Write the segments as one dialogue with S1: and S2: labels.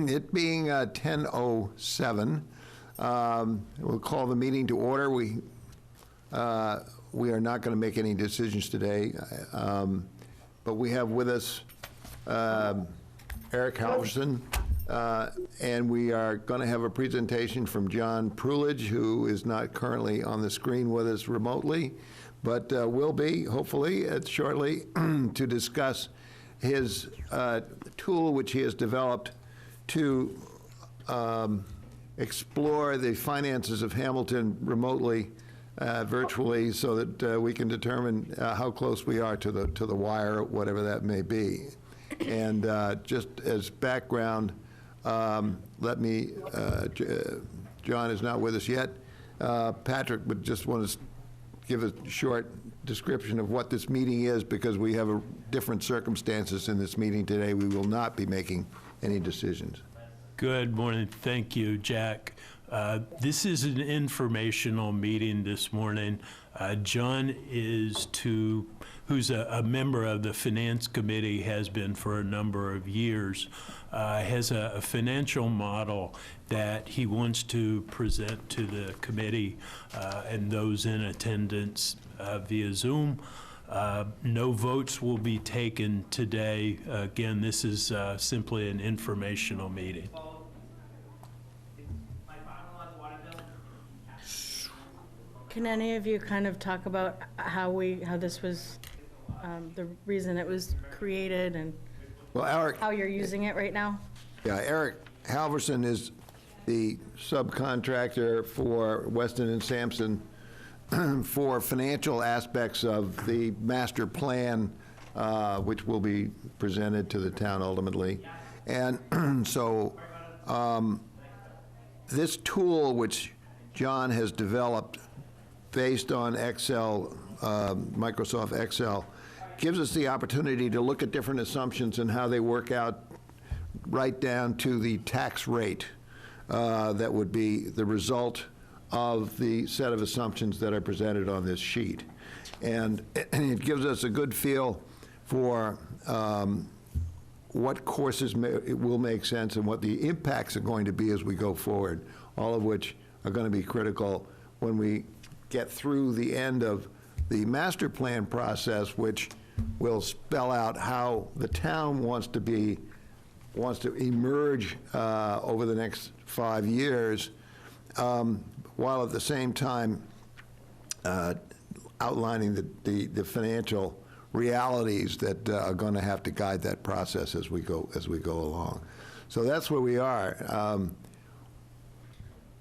S1: It being 10:07, we'll call the meeting to order. We are not going to make any decisions today, but we have with us Eric Halverson, and we are going to have a presentation from John Prulidge, who is not currently on the screen with us remotely, but will be, hopefully, shortly, to discuss his tool which he has developed to explore the finances of Hamilton remotely, virtually, so that we can determine how close we are to the wire, whatever that may be. And just as background, let me, John is not with us yet. Patrick would just want to give a short description of what this meeting is, because we have different circumstances in this meeting today. We will not be making any decisions.
S2: Good morning. Thank you, Jack. This is an informational meeting this morning. John who's a member of the Finance Committee, has been for a number of years, has a financial model that he wants to present to the committee and those in attendance via Zoom. No votes will be taken today. Again, this is simply an informational meeting.
S3: Can any of you kind of talk about how this was, the reason it was created, and
S1: well, Eric,
S3: how you're using it right now?
S1: Yeah, Eric Halverson is the subcontractor for Weston and Sampson for financial aspects of the master plan, which will be presented to the town ultimately. And so this tool, which John has developed based on Excel, Microsoft Excel, gives us the opportunity to look at different assumptions and how they work out right down to the tax rate that would be the result of the set of assumptions that are presented on this sheet. And it gives us a good feel for what courses will make sense and what the impacts are going to be as we go forward, all of which are going to be critical when we get through the end of the master plan process, which will spell out how the town wants to emerge over the next 5 years, while at the same time outlining the financial realities that are going to have to guide that process as we go along. So that's where we are.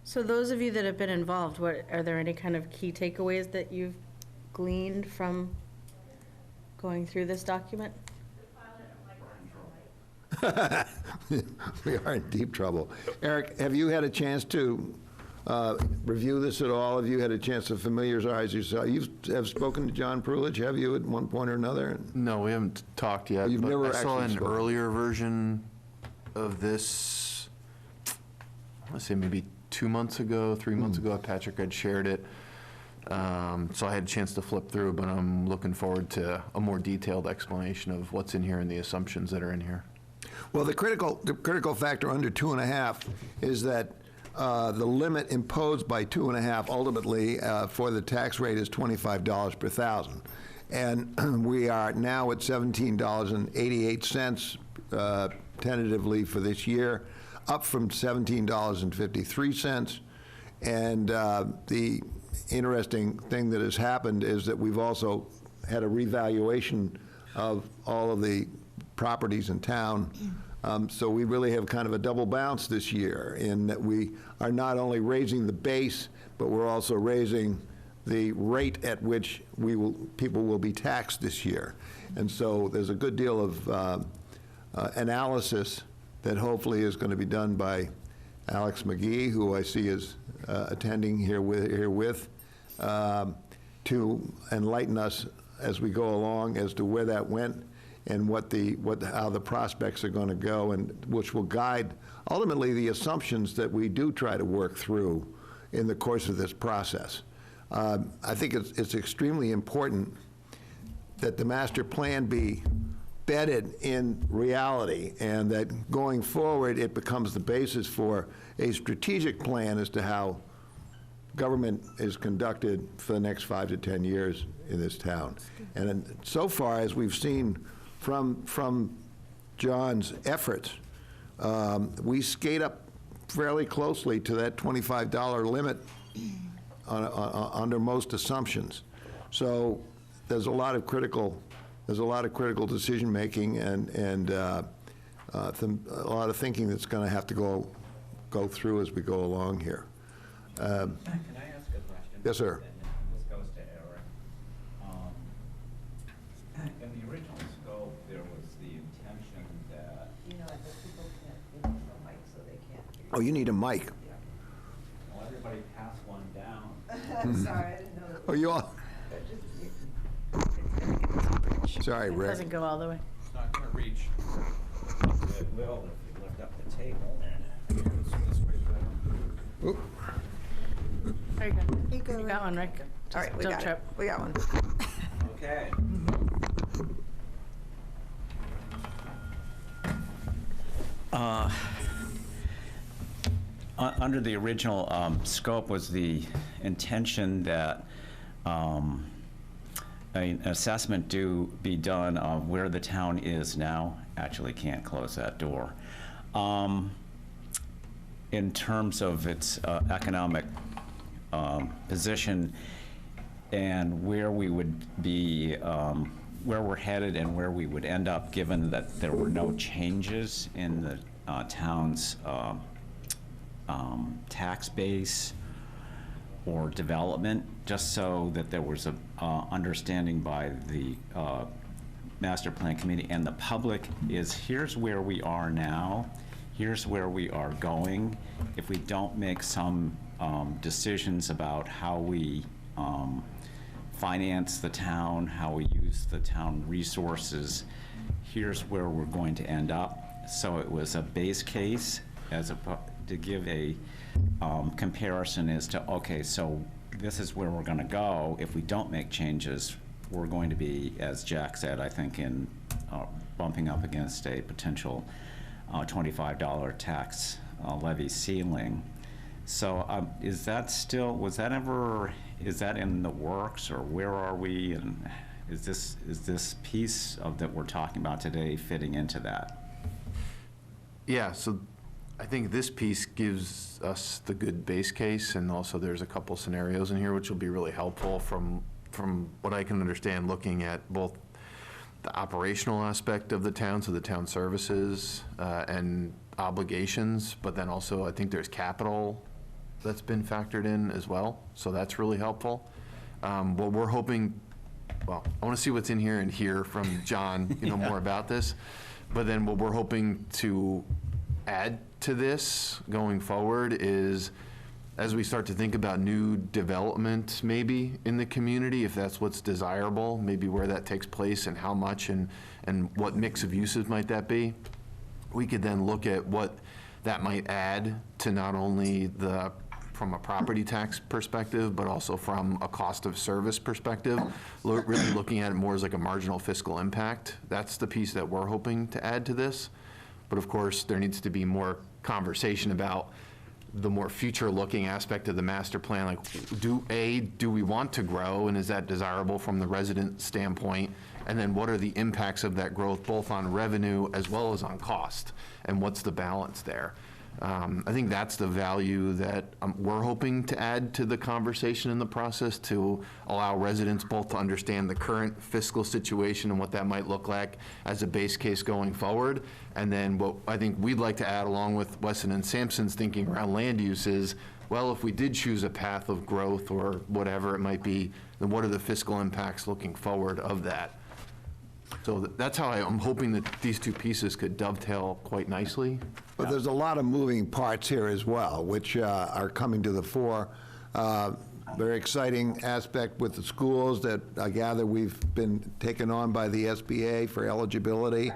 S3: So those of you that have been involved, are there any kind of key takeaways that you've gleaned from going through this document?
S1: We are in deep trouble. Eric, have you had a chance to review this at all? Have you had a chance to familiarize yourself? You have spoken to John Prulidge, have you, at one point or another?
S4: No, we haven't talked yet.
S1: You've never
S4: I saw
S1: actually
S4: an earlier version of this, I want to say maybe 2 months ago, 3 months ago. Patrick had shared it. So I had a chance to flip through, but I'm looking forward to a more detailed explanation of what's in here and the assumptions that are in here.
S1: Well, the critical factor under 2.5 is that the limit imposed by 2.5 ultimately for the tax rate is $25 per thousand. And we are now at $17.88 tentatively for this year, up from $17.53. And the interesting thing that has happened is that we've also had a revaluation of all of the properties in town. So we really have kind of a double bounce this year in that we are not only raising the base, but we're also raising the rate at which people will be taxed this year. And so there's a good deal of analysis that hopefully is going to be done by Alex McGee, who I see is attending herewith, to enlighten us as we go along as to where that went and how the prospects are going to go, and which will guide ultimately the assumptions that we do try to work through in the course of this process. I think it's extremely important that the master plan be embedded in reality, and that going forward, it becomes the basis for a strategic plan as to how government is conducted for the next 5 to 10 years in this town. And then so far, as we've seen from John's efforts, we skate up fairly closely to that $25 limit under most assumptions. So there's a lot of critical decision-making and a lot of thinking that's going to have to go through as we go along here.
S5: Can I ask a question?
S1: Yes, sir.
S5: And this goes to Eric. In the original scope, there was the intention that,
S6: You know, the people can't give them a mic, so they can't hear you.
S1: Oh, you need a mic.
S5: well, everybody pass one down.
S6: I'm sorry, I didn't know that.
S1: Oh, you all, sorry,
S3: It
S1: Rick.
S3: doesn't go all the way.
S5: It's not gonna reach. It will if you lift up the table. This way better.
S1: Oop.
S3: Very good.
S6: You go,
S3: You got one, Rick.
S6: All right, we
S3: Don't
S6: got it.
S3: trip.
S6: We got one.
S5: Okay. Under the original scope was the intention that an assessment do be done of where the town is now. Actually can't close that door. In terms of its economic position and where we would be, where we're headed and where we would end up, given that there were no changes in the town's tax base or development, just so that there was a understanding by the master plan committee and the public is, here's where we are now, here's where we are going. If we don't make some decisions about how we finance the town, how we use the town resources, here's where we're going to end up. So it was a base case to give a comparison as to, okay, so this is where we're going to go. If we don't make changes, we're going to be, as Jack said, I think, in bumping up against a potential $25 tax levy ceiling. So is that in the works, or where are we? And is this piece that we're talking about today fitting into that?
S4: Yeah, so I think this piece gives us the good base case, and also there's a couple scenarios in here which will be really helpful from what I can understand, looking at both the operational aspect of the town, so the town services and obligations, but then also I think there's capital that's been factored in as well, so that's really helpful. What we're hoping, well, I want to see what's in here and hear from John, more about this, but then what we're hoping to add to this going forward is, as we start to think about new development maybe in the community, if that's what's desirable, maybe where that takes place and how much and what mix of uses might that be, we could then look at what that might add to not only from a property tax perspective, but also from a cost of service perspective, really looking at it more as like a marginal fiscal impact. That's the piece that we're hoping to add to this. But of course, there needs to be more conversation about the more future-looking aspect of the master plan, like do we want to grow, and is that desirable from the resident standpoint? And then what are the impacts of that growth, both on revenue as well as on cost, and what's the balance there? I think that's the value that we're hoping to add to the conversation in the process, to allow residents both to understand the current fiscal situation and what that might look like as a base case going forward. And then what I think we'd like to add, along with Weston and Sampson's thinking around land use, is, well, if we did choose a path of growth or whatever it might be, then what are the fiscal impacts looking forward of that? So that's how I'm hoping that these two pieces could dovetail quite nicely.
S1: But there's a lot of moving parts here as well, which are coming to the fore. Very exciting aspect with the schools that I gather we've been taken on by the SBA for eligibility,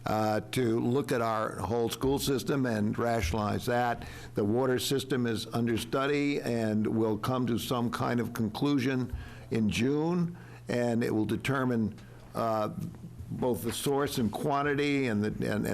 S1: to look at our whole school system and rationalize that. The water system is under study and will come to some kind of conclusion in June, and it will determine both the source and quantity, and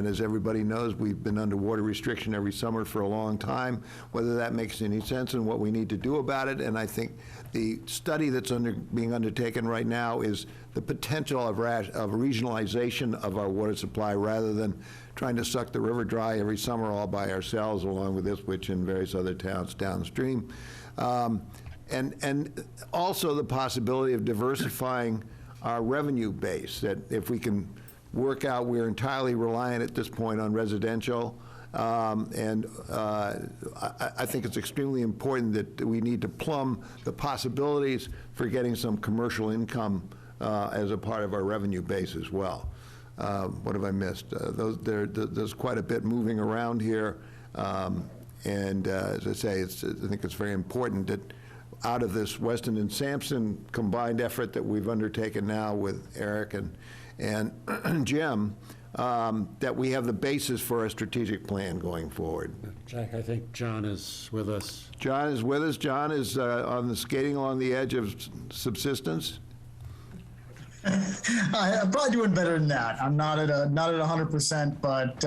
S1: as everybody knows, we've been under water restriction every summer for a long time, whether that makes any sense and what we need to do about it. And I think the study that's being undertaken right now is the potential of regionalization of our water supply rather than trying to suck the river dry every summer all by ourselves, along with Ipswich and various other towns downstream. And also the possibility of diversifying our revenue base, that if we can work out, we're entirely reliant at this point on residential. I think it's extremely important that we need to plumb the possibilities for getting some commercial income as a part of our revenue base as well. What have I missed? There's quite a bit moving around here. As I say, I think it's very important that out of this Weston and Sampson combined effort that we've undertaken now with Eric and Jim, that we have the basis for a strategic plan going forward.
S7: Jack, I think John is with us.
S1: John is with us. John is on the skating along the edge of subsistence.
S8: I'm probably doing better than that. I'm not at 100%, but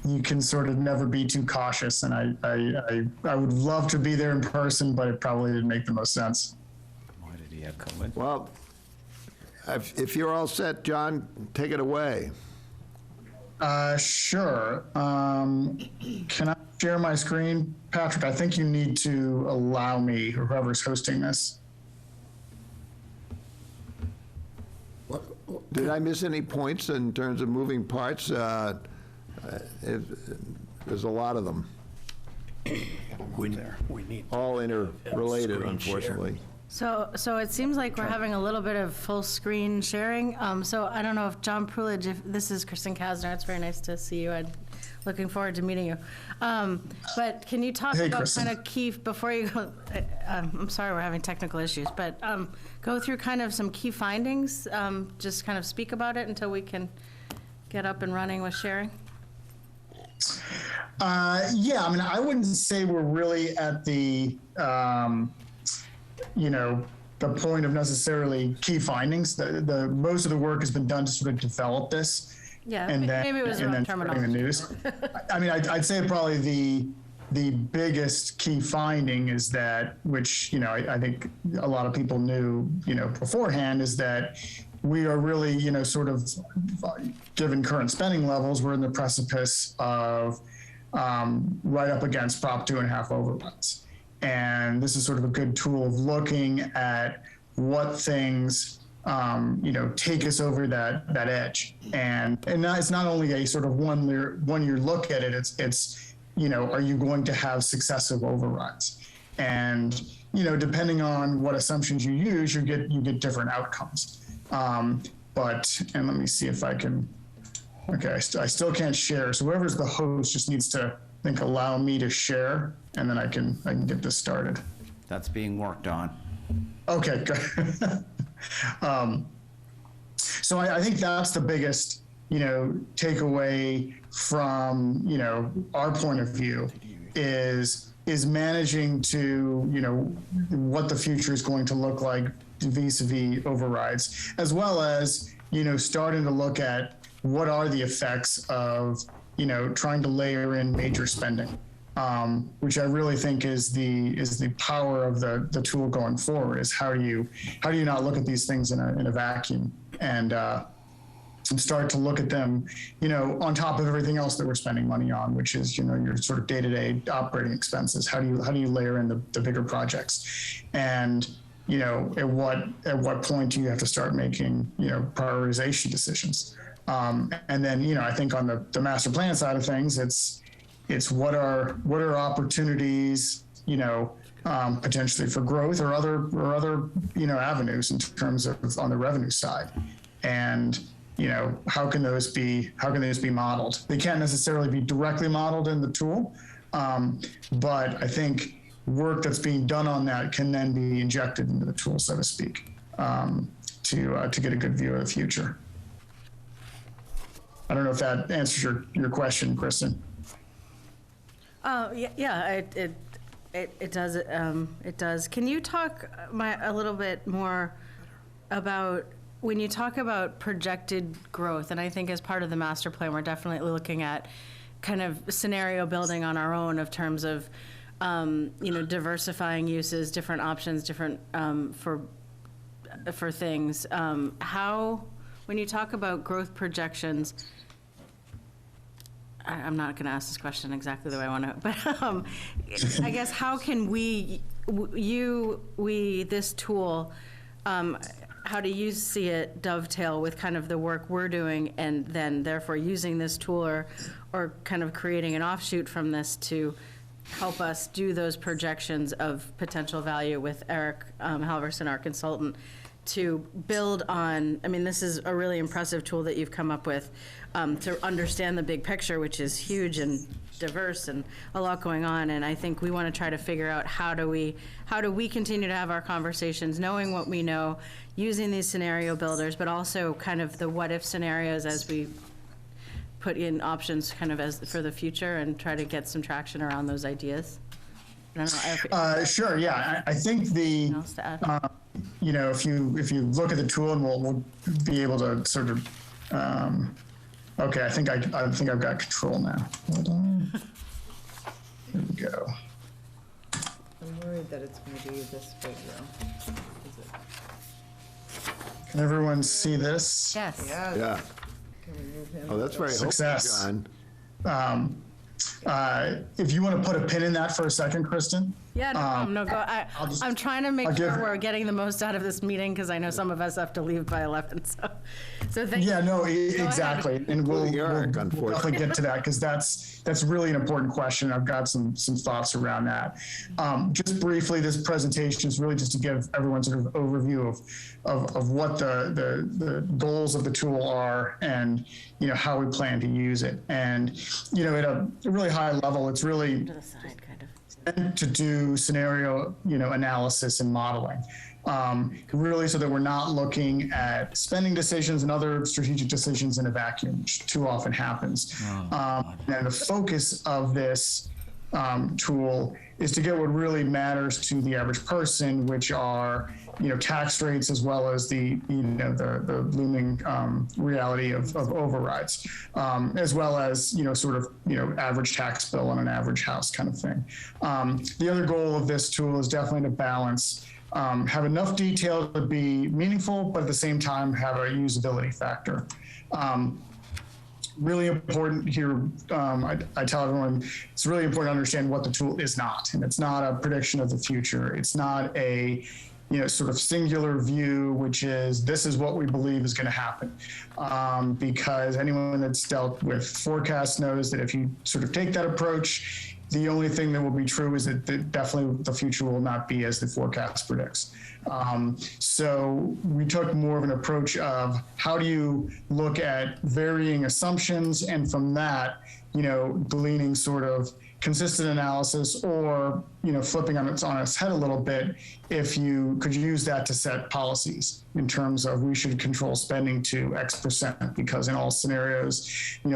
S8: you can sort of never be too cautious. And I would love to be there in person, but it probably didn't make the most sense.
S5: Why did he have COVID?
S1: Well, if you're all set, John, take it away.
S8: Sure. Can I share my screen? Patrick, I think you need to allow me, or whoever's hosting this.
S1: Did I miss any points in terms of moving parts? There's a lot of them,
S2: We need
S1: all interrelated,
S2: Screen
S1: unfortunately.
S3: So it seems like we're having a little bit of full screen sharing. So I don't know if John Prulidge, if this is Kristen Kasner, it's very nice to see you. I'm looking forward to meeting you. But can you talk
S8: Hey,
S3: about
S8: Kristen.
S3: kind of key, before you go, I'm sorry we're having technical issues, but go through kind of some key findings, just kind of speak about it until we can get up and running with sharing?
S8: Yeah, I mean, I wouldn't say we're really at the, the point of necessarily key findings. The most of the work has been done to sort of develop this.
S3: Yeah,
S8: And then,
S3: maybe it was the
S8: and
S3: wrong
S8: then spreading the
S3: terminology.
S8: news. I mean, I'd say probably the biggest key finding is that, which, I think a lot of people knew, beforehand, is that we are really, sort of, given current spending levels, we're in the precipice of right up against Prop 2.5 overruns. And this is sort of a good tool of looking at what things take us over that edge. And it's not only a sort of one year look at it, it's are you going to have successive overruns? And, depending on what assumptions you use, you get different outcomes. And let me see if I can, okay, I still can't share. So whoever's the host just needs to, I think, allow me to share, and then I can get this started.
S5: That's being worked on.
S8: Okay, good. So I think that's the biggest, takeaway from, our point of view is managing to, what the future is going to look like vis-a-vis overrides, as well as, starting to look at what are the effects of, trying to layer in major spending. Which I really think is the power of the tool going forward, is how do you not look at these things in a vacuum and start to look at them, on top of everything else that we're spending money on, which is, your sort of day-to-day operating expenses. How do you layer in the bigger projects? And, at what point do you have to start making, prioritization decisions? And then, I think on the master plan side of things, it's what are opportunities, potentially for growth or other avenues in terms of on the revenue side, and how can those be modeled? They can't necessarily be directly modeled in the tool, but I think work that's being done on that can then be injected into the tool, so to speak, to get a good view of the future. I don't know if that answers your question, Kristen.
S3: Yeah, it does. It does. Can you talk a little bit more about when you talk about projected growth, and I think as part of the master plan, we're definitely looking at kind of scenario building on our own of terms of, diversifying uses, different options, different, for things. How, when you talk about growth projections, I'm not going to ask this question exactly the way I want to, but I guess how can this tool, how do you see it dovetail with kind of the work we're doing, and then therefore using this tool or kind of creating an offshoot from this to help us do those projections of potential value with Eric Halverson, our consultant, to build on, I mean, this is a really impressive tool that you've come up with to understand the big picture, which is huge and diverse and a lot going on. And I think we want to try to figure out how do we continue to have our conversations, knowing what we know, using these scenario builders, but also kind of the what if scenarios as we put in options kind of as for the future and try to get some traction around those ideas. I don't know.
S8: Sure. Yeah. I think
S3: Anything else to add?
S8: if you look at the tool, and we'll be able to sort of, okay, I think I've got control now. Hold on. Here we go.
S6: I'm worried that it's going to be this big though. Is it?
S8: Can everyone see this?
S3: Yes.
S1: Yeah.
S6: Can we move him?
S1: Oh, that's very helpful,
S8: Success.
S1: John.
S8: If you want to put a pin in that for a second, Kristen.
S3: Yeah, no problem. No, go. I'm trying to make
S8: I'll
S3: sure
S8: give-
S3: we're getting the most out of this meeting because I know some of us have to leave by 11. So thank you.
S8: Yeah, no,
S3: ahead.
S8: exactly. And we'll
S1: Including Eric,
S8: definitely
S1: unfortunately.
S8: get to that because that's really an important question. I've got some thoughts around that. Just briefly, this presentation is really just to give everyone sort of overview of what the goals of the tool are and, how we plan to use it. And, at a really high level, it's really
S3: To the side, kind of.
S8: to do scenario, analysis and modeling, really so that we're not looking at spending decisions and other strategic decisions in a vacuum, which too often happens. And the focus of this tool is to get what really matters to the average person, which are, tax rates as well as the looming reality of overrides, as well as, average tax bill on an average house kind of thing. The other goal of this tool is definitely to balance, have enough detail to be meaningful, but at the same time have a usability factor. Really important here, I tell everyone, it's really important to understand what the tool is not. And it's not a prediction of the future. It's not a, sort of singular view, which is this is what we believe is going to happen. Because anyone that's dealt with forecasts knows that if you sort of take that approach, the only thing that will be true is that definitely the future will not be as the forecast predicts. So we took more of an approach of how do you look at varying assumptions, and from that, gleaning sort of consistent analysis, or flipping on its head a little bit, if you could use that to set policies in terms of we should control spending to X%, because in all scenarios,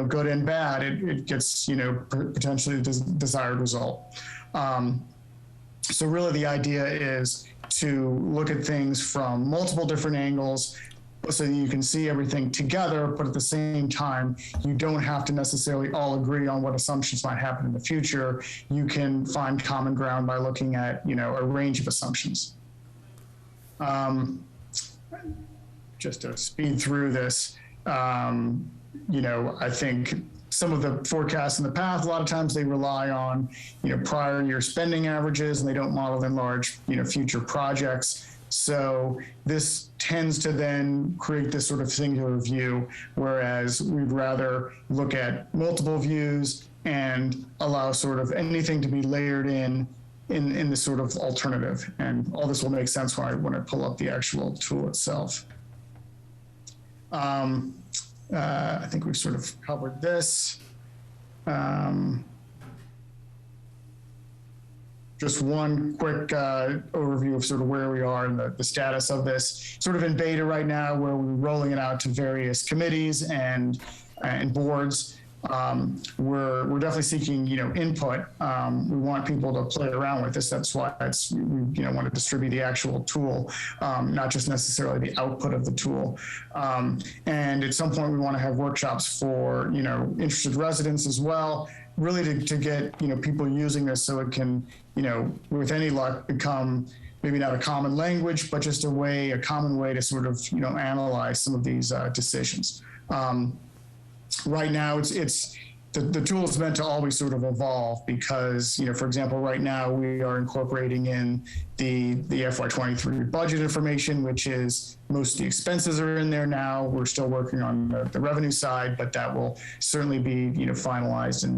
S8: good and bad, it gets potentially the desired result. So really the idea is to look at things from multiple different angles so that you can see everything together, but at the same time, you don't have to necessarily all agree on what assumptions might happen in the future. You can find common ground by looking at, a range of assumptions. Just to speed through this, I think some of the forecasts in the past, a lot of times they rely on, prior year spending averages, and they don't model in large, future projects. So this tends to then create this sort of singular view, whereas we'd rather look at multiple views and allow sort of anything to be layered in the sort of alternative. And all this will make sense when I pull up the actual tool itself. I think we've sort of covered this. Just one quick overview of sort of where we are in the status of this. Sort of in beta right now, where we're rolling it out to various committees and boards. we're definitely seeking, input. We want people to play around with this. That's why we want to distribute the actual tool, not just necessarily the output of the tool. And at some point, we want to have workshops for, interested residents as well, really to get, people using this so it can, with any luck, become maybe not a common language, but just a common way to sort of, analyze some of these decisions. Right now, the tool is meant to always sort of evolve because, for example, right now we are incorporating in the FY23 budget information, which is most of the expenses are in there now. We're still working on the revenue side, but that will certainly be, finalized in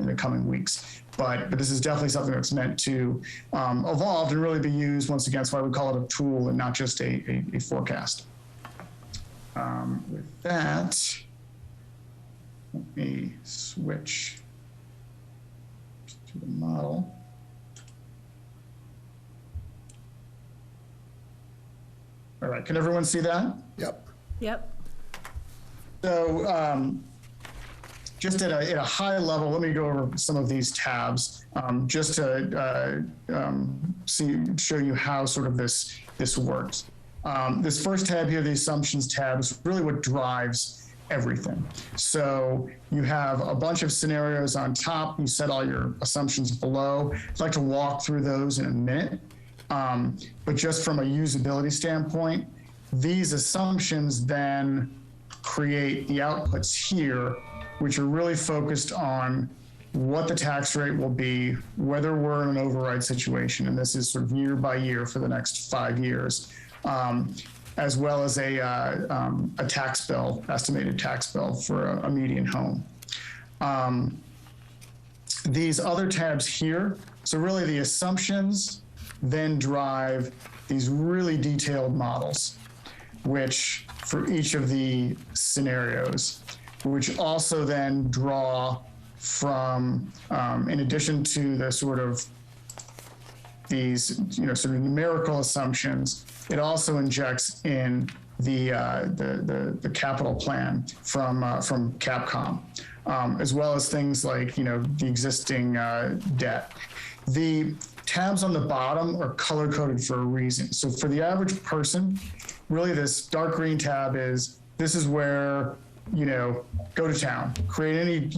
S8: the coming weeks. But this is definitely something that's meant to evolve and really be used. Once again, that's why we call it a tool and not just a forecast. With that, let me switch to the model. All right, can everyone see that?
S1: Yep.
S3: Yep.
S8: So just at a high level, let me go over some of these tabs just to show you how sort of this works. This first tab here, the assumptions tab, is really what drives everything. So you have a bunch of scenarios on top. You set all your assumptions below. I'd like to walk through those in a minute. But just from a usability standpoint, these assumptions then create the outputs here, which are really focused on what the tax rate will be, whether we're in an override situation, and this is sort of year by year for the next 5 years, as well as a tax bill, estimated tax bill for a median home. These other tabs here, so really the assumptions then drive these really detailed models, which for each of the scenarios, which also then draw from, in addition to the sort of these, sort of numerical assumptions, it also injects in the capital plan from Capcom, as well as things like, the existing debt. The tabs on the bottom are color coded for a reason. So for the average person, really this dark green tab this is where, go to town, create any,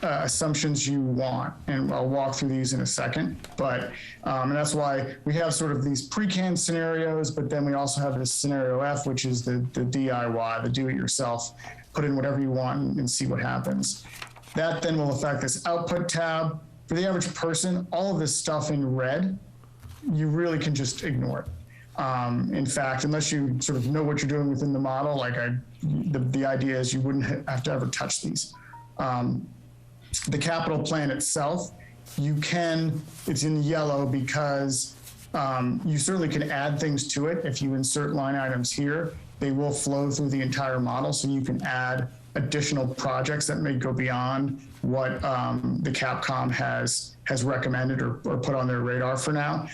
S8: assumptions you want. And I'll walk through these in a second. But, and that's why we have sort of these pre-canned scenarios, but then we also have this scenario F, which is the DIY, the do-it-yourself, put in whatever you want and see what happens. That then will affect this output tab. For the average person, all of this stuff in red, you really can just ignore it. In fact, unless you sort of know what you're doing within the model, the idea is you wouldn't have to ever touch these. The capital plan itself, it's in yellow because you certainly can add things to it. If you insert line items here, they will flow through the entire model, so you can add additional projects that may go beyond what the Capcom has recommended or put on their radar for now.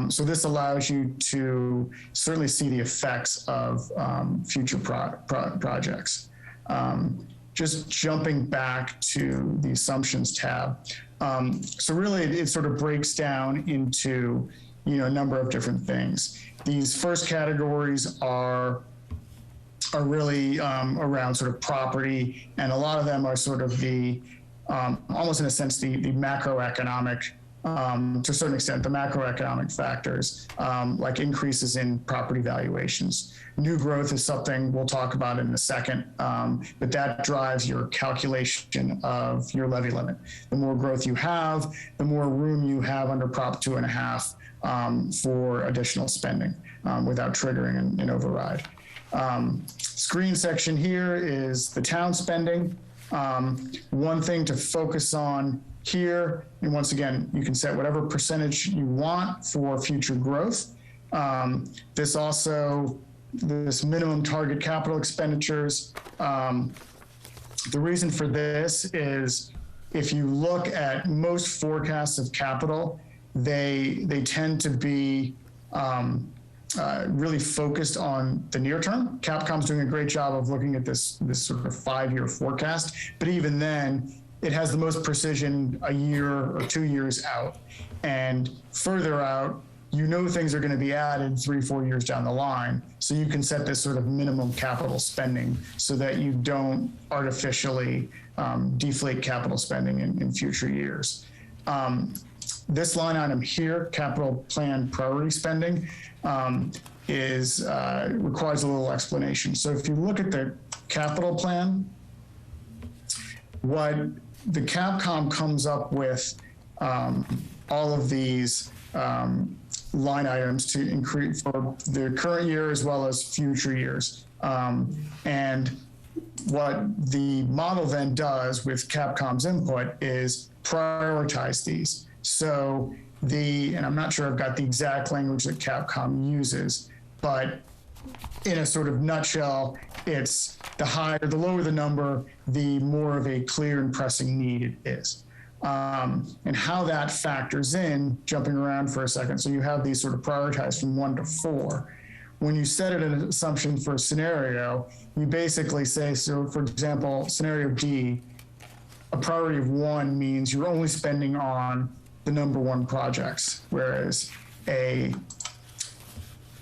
S8: So this allows you to certainly see the effects of future projects. Just jumping back to the assumptions tab. So really it sort of breaks down into, a number of different things. These first categories are really around sort of property, and a lot of them are sort of the, almost in a sense, the macroeconomic, to a certain extent, the macroeconomic factors, like increases in property valuations. New growth is something we'll talk about in a second, but that drives your calculation of your levy limit. The more growth you have, the more room you have under Prop 2.5 for additional spending without triggering an override. Screen section here is the town spending. One thing to focus on here, and once again, you can set whatever percentage you want for future growth. This minimum target capital expenditures. The reason for this is if you look at most forecasts of capital, they tend to be really focused on the near term. Capcom's doing a great job of looking at this sort of 5-year forecast, but even then, it has the most precision a year or 2 years out. And further out, you know things are going to be added 3-4 years down the line. So you can set this sort of minimum capital spending so that you don't artificially deflate capital spending in future years. This line item here, capital plan priority spending, requires a little explanation. So if you look at the capital plan, what the Capcom comes up with all of these line items to increase for the current year as well as future years. And what the model then does with Capcom's input is prioritize these. So and I'm not sure I've got the exact language that Capcom uses, but in a sort of nutshell, it's the lower the number, the more of a clear and pressing need it is. And how that factors in, jumping around for a second. So you have these sort of prioritized from 1 to 4. When you set it an assumption for a scenario, you basically say, so for example, scenario D, a priority of 1 means you're only spending on the number 1 projects, whereas a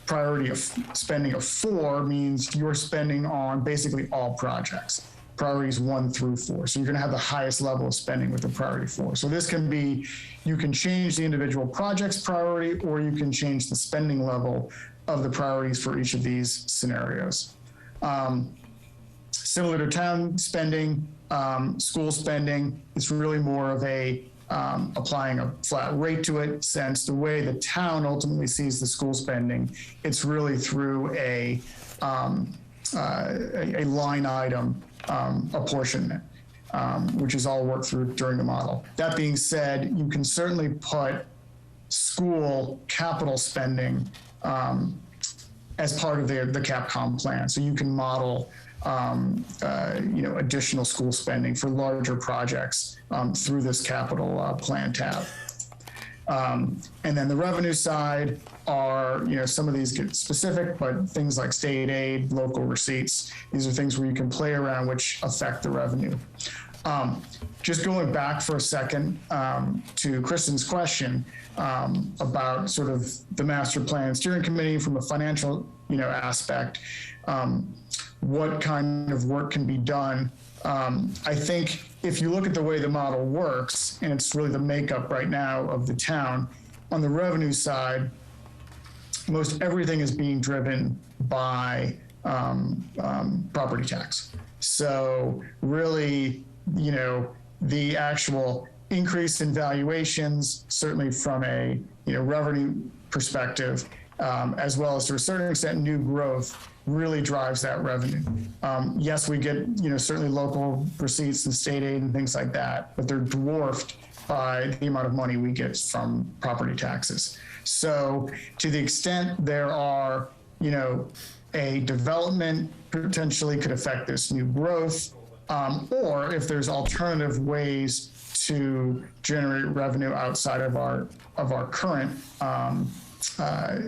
S8: priority of spending of 4 means you're spending on basically all projects, priorities 1 through 4. So you're going to have the highest level of spending with the priority 4. So this can be, you can change the individual project's priority, or you can change the spending level of the priorities for each of these scenarios. Similar to town spending, school spending, it's really more of a applying a flat rate to it, since the way the town ultimately sees the school spending, it's really through a line item apportionment, which is all worked through during the model. That being said, you can certainly put school capital spending as part of the Capcom plan. So you can model additional school spending for larger projects through this capital plan tab. And then the revenue side are, some of these get specific, but things like state aid, local receipts, these are things where you can play around which affect the revenue. Just going back for a second to Kristen's question about sort of the master plan steering committee from a financial, aspect, what kind of work can be done. I think if you look at the way the model works, and it's really the makeup right now of the town, on the revenue side, most everything is being driven by property tax. So really, the actual increase in valuations, certainly from a revenue perspective, as well as to a certain extent new growth, really drives that revenue. Yes, we get certainly local receipts and state aid and things like that, but they're dwarfed by the amount of money we get from property taxes. So to the extent there are a development potentially could affect this new growth, or if there's alternative ways to generate revenue outside of our current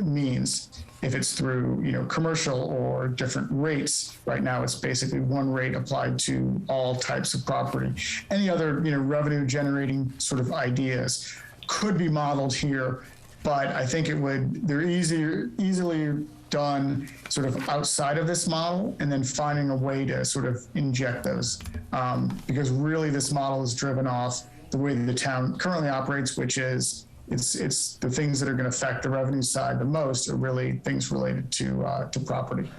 S8: means, if it's through commercial or different rates. Right now it's basically one rate applied to all types of property. Any other revenue generating sort of ideas could be modeled here, but I think they're easily done sort of outside of this model, and then finding a way to sort of inject those, because really this model is driven off the way that the town currently operates, which is it's the things that are going to affect the revenue side the most are really things related to property.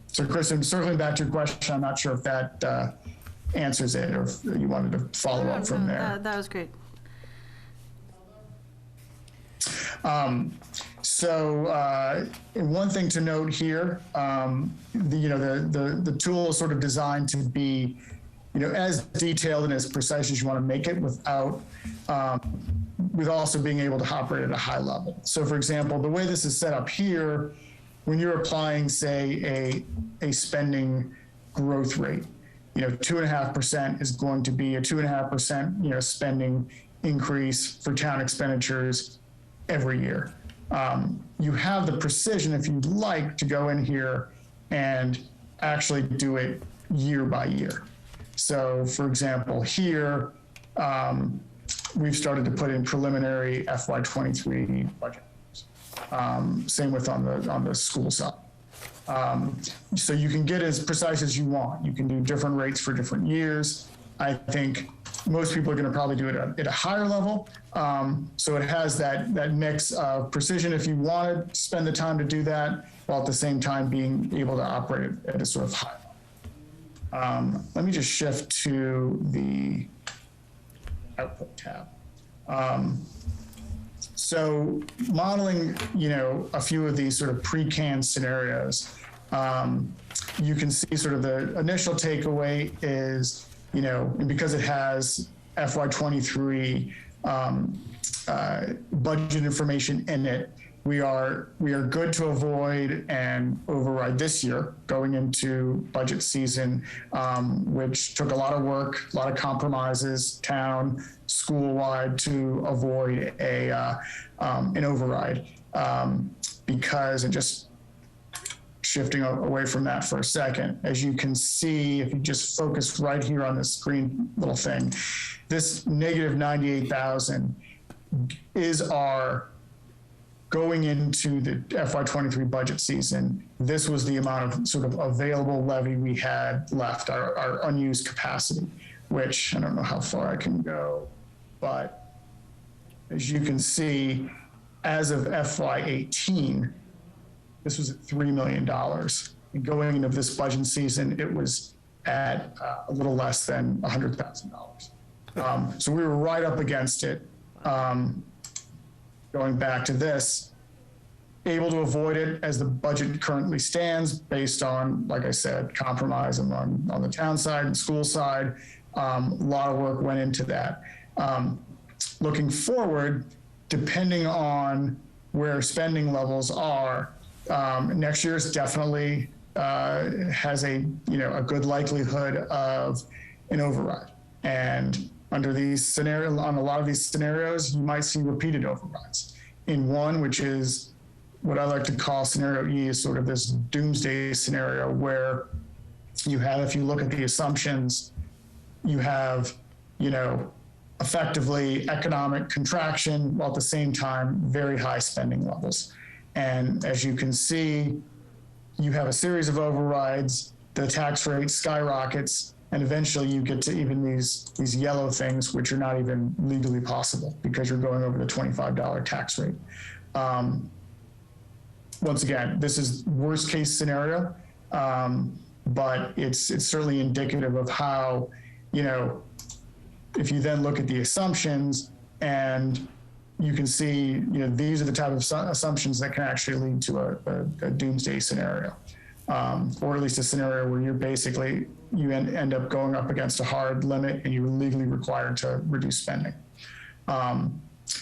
S8: So Kristen, circling back to your question, I'm not sure if that answers it, or if you wanted to follow up from there.
S3: That was great.
S8: So one thing to note here, the tool is sort of designed to be, as detailed and as precise as you want to make it, with also being able to operate at a high level. So for example, the way this is set up here, when you're applying, say, a spending growth rate, 2.5% is going to be a 2.5%, spending increase for town expenditures every year. You have the precision, if you'd like, to go in here and actually do it year by year. So, for example, here, we've started to put in preliminary FY23 budget. Same with on the school side. So you can get as precise as you want. You can do different rates for different years. I think most people are going to probably do it at a higher level. So it has that mix of precision if you want to spend the time to do that, while at the same time being able to operate at a sort of high level. Let me just shift to the output tab. So modeling, a few of these sort of pre-canned scenarios, you can see sort of the initial takeaway is, and because it has FY23 budget information in it, we are good to avoid an override this year going into budget season, which took a lot of work, a lot of compromises, town, school-wide, to avoid an override. Because, and just shifting away from that for a second, as you can see, if you just focus right here on this green little thing, this negative 98,000 is our going into the FY23 budget season. This was the amount of sort of available levy we had left, our unused capacity, which I don't know how far I can go, but as you can see, as of FY18, this was at $3 million. And going into this budget season, it was at a little less than $100,000. So we were right up against it. Going back to this, able to avoid it as the budget currently stands based on, like I said, compromise on the town side and school side. A lot of work went into that. Looking forward, depending on where spending levels are, next year is definitely has a good likelihood of an override. And under these scenarios, on a lot of these scenarios, you might see repeated overrides. In one, which is what I like to call scenario E, is sort of this doomsday scenario where you have, if you look at the assumptions, you have, effectively economic contraction, while at the same time, very high spending levels. And as you can see, you have a series of overrides, the tax rate skyrockets, and eventually you get to even these yellow things, which are not even legally possible because you're going over the $25 tax rate. Once again, this is worst case scenario, but it's certainly indicative of how, if you then look at the assumptions, and you can see, these are the type of assumptions that can actually lead to a doomsday scenario, or at least a scenario where you're basically, you end up going up against a hard limit and you're legally required to reduce spending.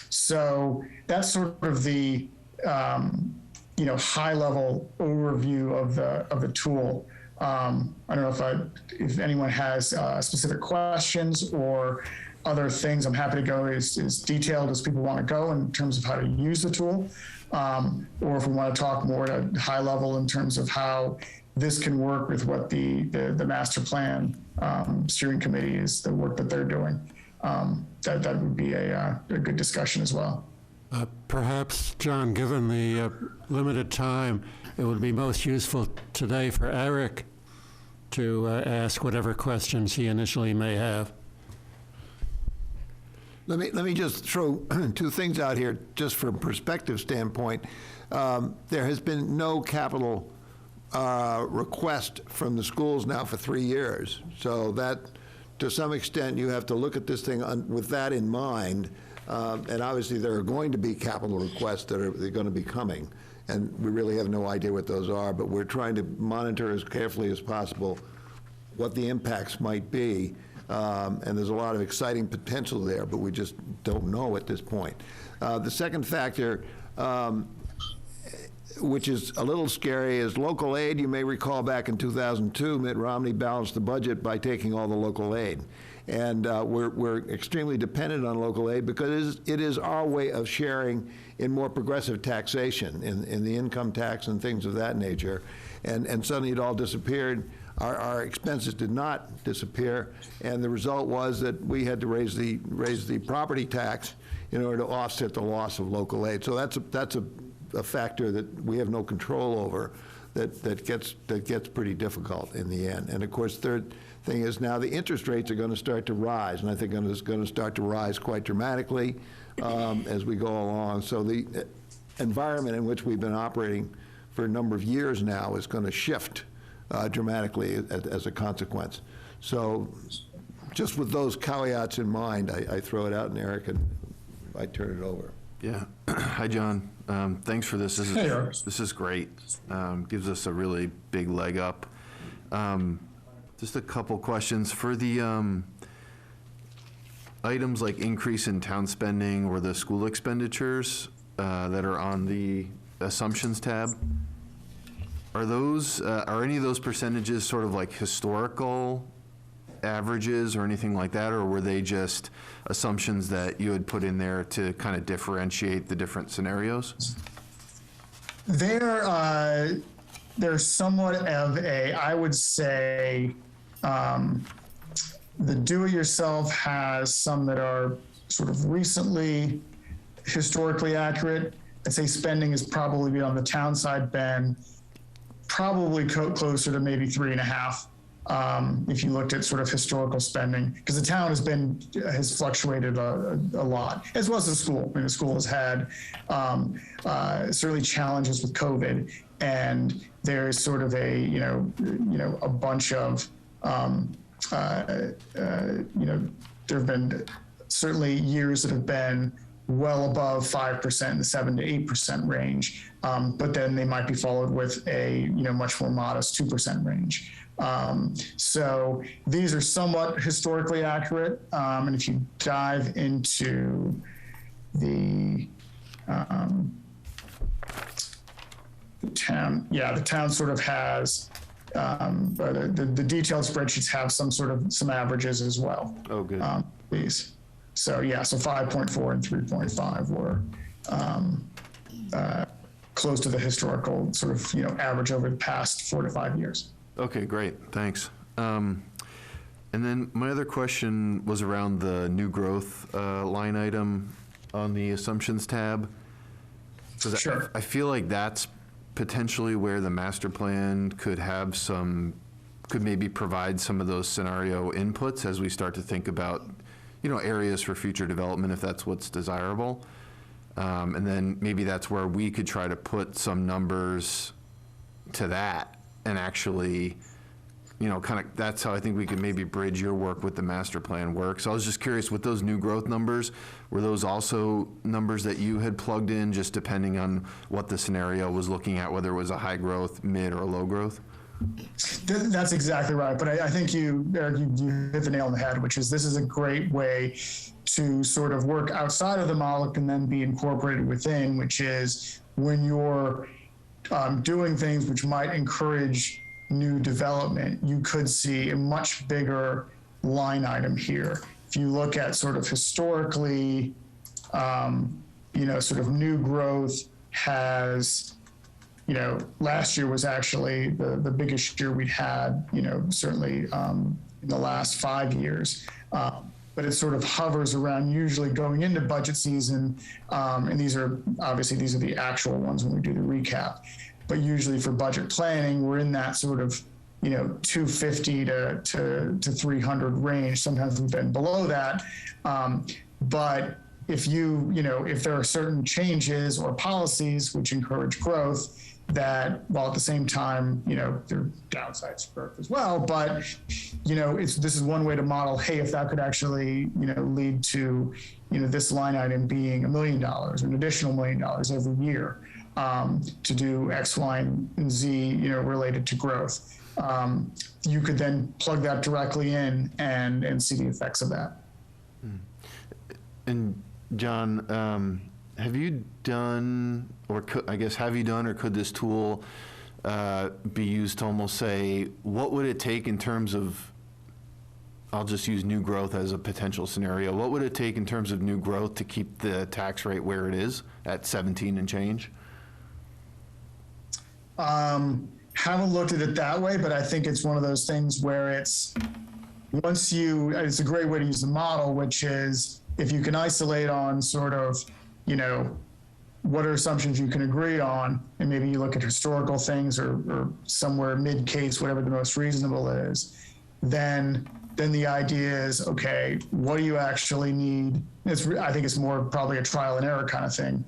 S8: So that's sort of the high level overview of the tool. I don't know if anyone has specific questions or other things. I'm happy to go as detailed as people want to go in terms of how to use the tool, or if we want to talk more at a high level in terms of how this can work with what the master plan steering committee is, the work that they're doing. That would be a good discussion as well.
S7: Perhaps, John, given the limited time, it would be most useful today for Eric to ask whatever questions he initially may have.
S1: Let me just throw two things out here, just from a perspective standpoint. There has been no capital request from the schools now for 3 years. So that, to some extent, you have to look at this thing with that in mind. And obviously, there are going to be capital requests that are going to be coming. And we really have no idea what those are, but we're trying to monitor as carefully as possible what the impacts might be. And there's a lot of exciting potential there, but we just don't know at this point. The second factor, which is a little scary, is local aid. You may recall back in 2002, Mitt Romney balanced the budget by taking all the local aid. And we're extremely dependent on local aid because it is our way of sharing in more progressive taxation, in the income tax and things of that nature. And suddenly it all disappeared. Our expenses did not disappear, and the result was that we had to raise the property tax in order to offset the loss of local aid. So that's a factor that we have no control over, that gets pretty difficult in the end. And of course, third thing is now the interest rates are going to start to rise, and I think it's going to start to rise quite dramatically as we go along. So the environment in which we've been operating for a number of years now is going to shift dramatically as a consequence. So just with those caveats in mind, I throw it out, and Eric, and I turn it over.
S4: Yeah. Hi, John. Thanks for this.
S8: Hey, Eric.
S4: This is great. Gives us a really big leg up. Just a couple questions. For the items like increase in town spending or the school expenditures that are on the assumptions tab, are any of those percentages sort of like historical averages or anything like that, or were they just assumptions that you had put in there to kind of differentiate the different scenarios?
S8: They're somewhat of I would say, the do-it-yourself has some that are sort of recently historically accurate. I'd say spending is probably on the town side been probably closer to maybe 3.5. If you looked at sort of historical spending, because the town has fluctuated a lot, as well as the school. I mean, the school has had certainly challenges with COVID, and there's sort of a bunch of there have been certainly years that have been well above 5% in the 7 to 8% range, but then they might be followed with a much more modest 2% range. So these are somewhat historically accurate, and if you dive into the town, the town sort of has the detailed spreadsheets have some averages as well.
S4: Oh, good.
S8: These. So 5.4 and 3.5 were close to the historical sort of average over the past 4 to 5 years.
S4: Okay, great, thanks. And then my other question was around the new growth line item on the assumptions tab. 'Cause
S8: Sure.
S4: I feel like that's potentially where the master plan could maybe provide some of those scenario inputs as we start to think about areas for future development, if that's what's desirable. And then maybe that's where we could try to put some numbers to that and actually, that's how I think we could maybe bridge your work with the master plan work. So I was just curious, with those new growth numbers, were those also numbers that you had plugged in, just depending on what the scenario was looking at, whether it was a high growth, mid, or a low growth?
S8: That's exactly right. But I think Eric, you hit the nail on the head, which is this is a great way to sort of work outside of the model and then be incorporated within, which is when you're doing things which might encourage new development, you could see a much bigger line item here. If you look at sort of historically, sort of new growth has, last year was actually the biggest year we'd had, certainly in the last 5 years. But it sort of hovers around usually going into budget season. And these are the actual ones when we do the recap. But usually for budget planning, we're in that sort of, 250 to 300 range. Sometimes we've been below that. But if if there are certain changes or policies which encourage growth, that while at the same time, there are downsides to growth as well. But, this is one way to model, hey, if that could actually, lead to, this line item being $1 million, an additional $1 million every year to do X, Y, and Z, related to growth. You could then plug that directly in and see the effects of that.
S4: And John, have you done, or have you done, or could this tool be used to almost say, what would it take in terms of I'll just use new growth as a potential scenario. What would it take in terms of new growth to keep the tax rate where it is at 17 and change?
S8: Haven't looked at it that way, but I think it's one of those things where it's a great way to use the model, which is if you can isolate on sort of, what are assumptions you can agree on, and maybe you look at historical things or somewhere mid-case, whatever the most reasonable is, then the idea is, okay, what do you actually need? I think it's more probably a trial and error kind of thing.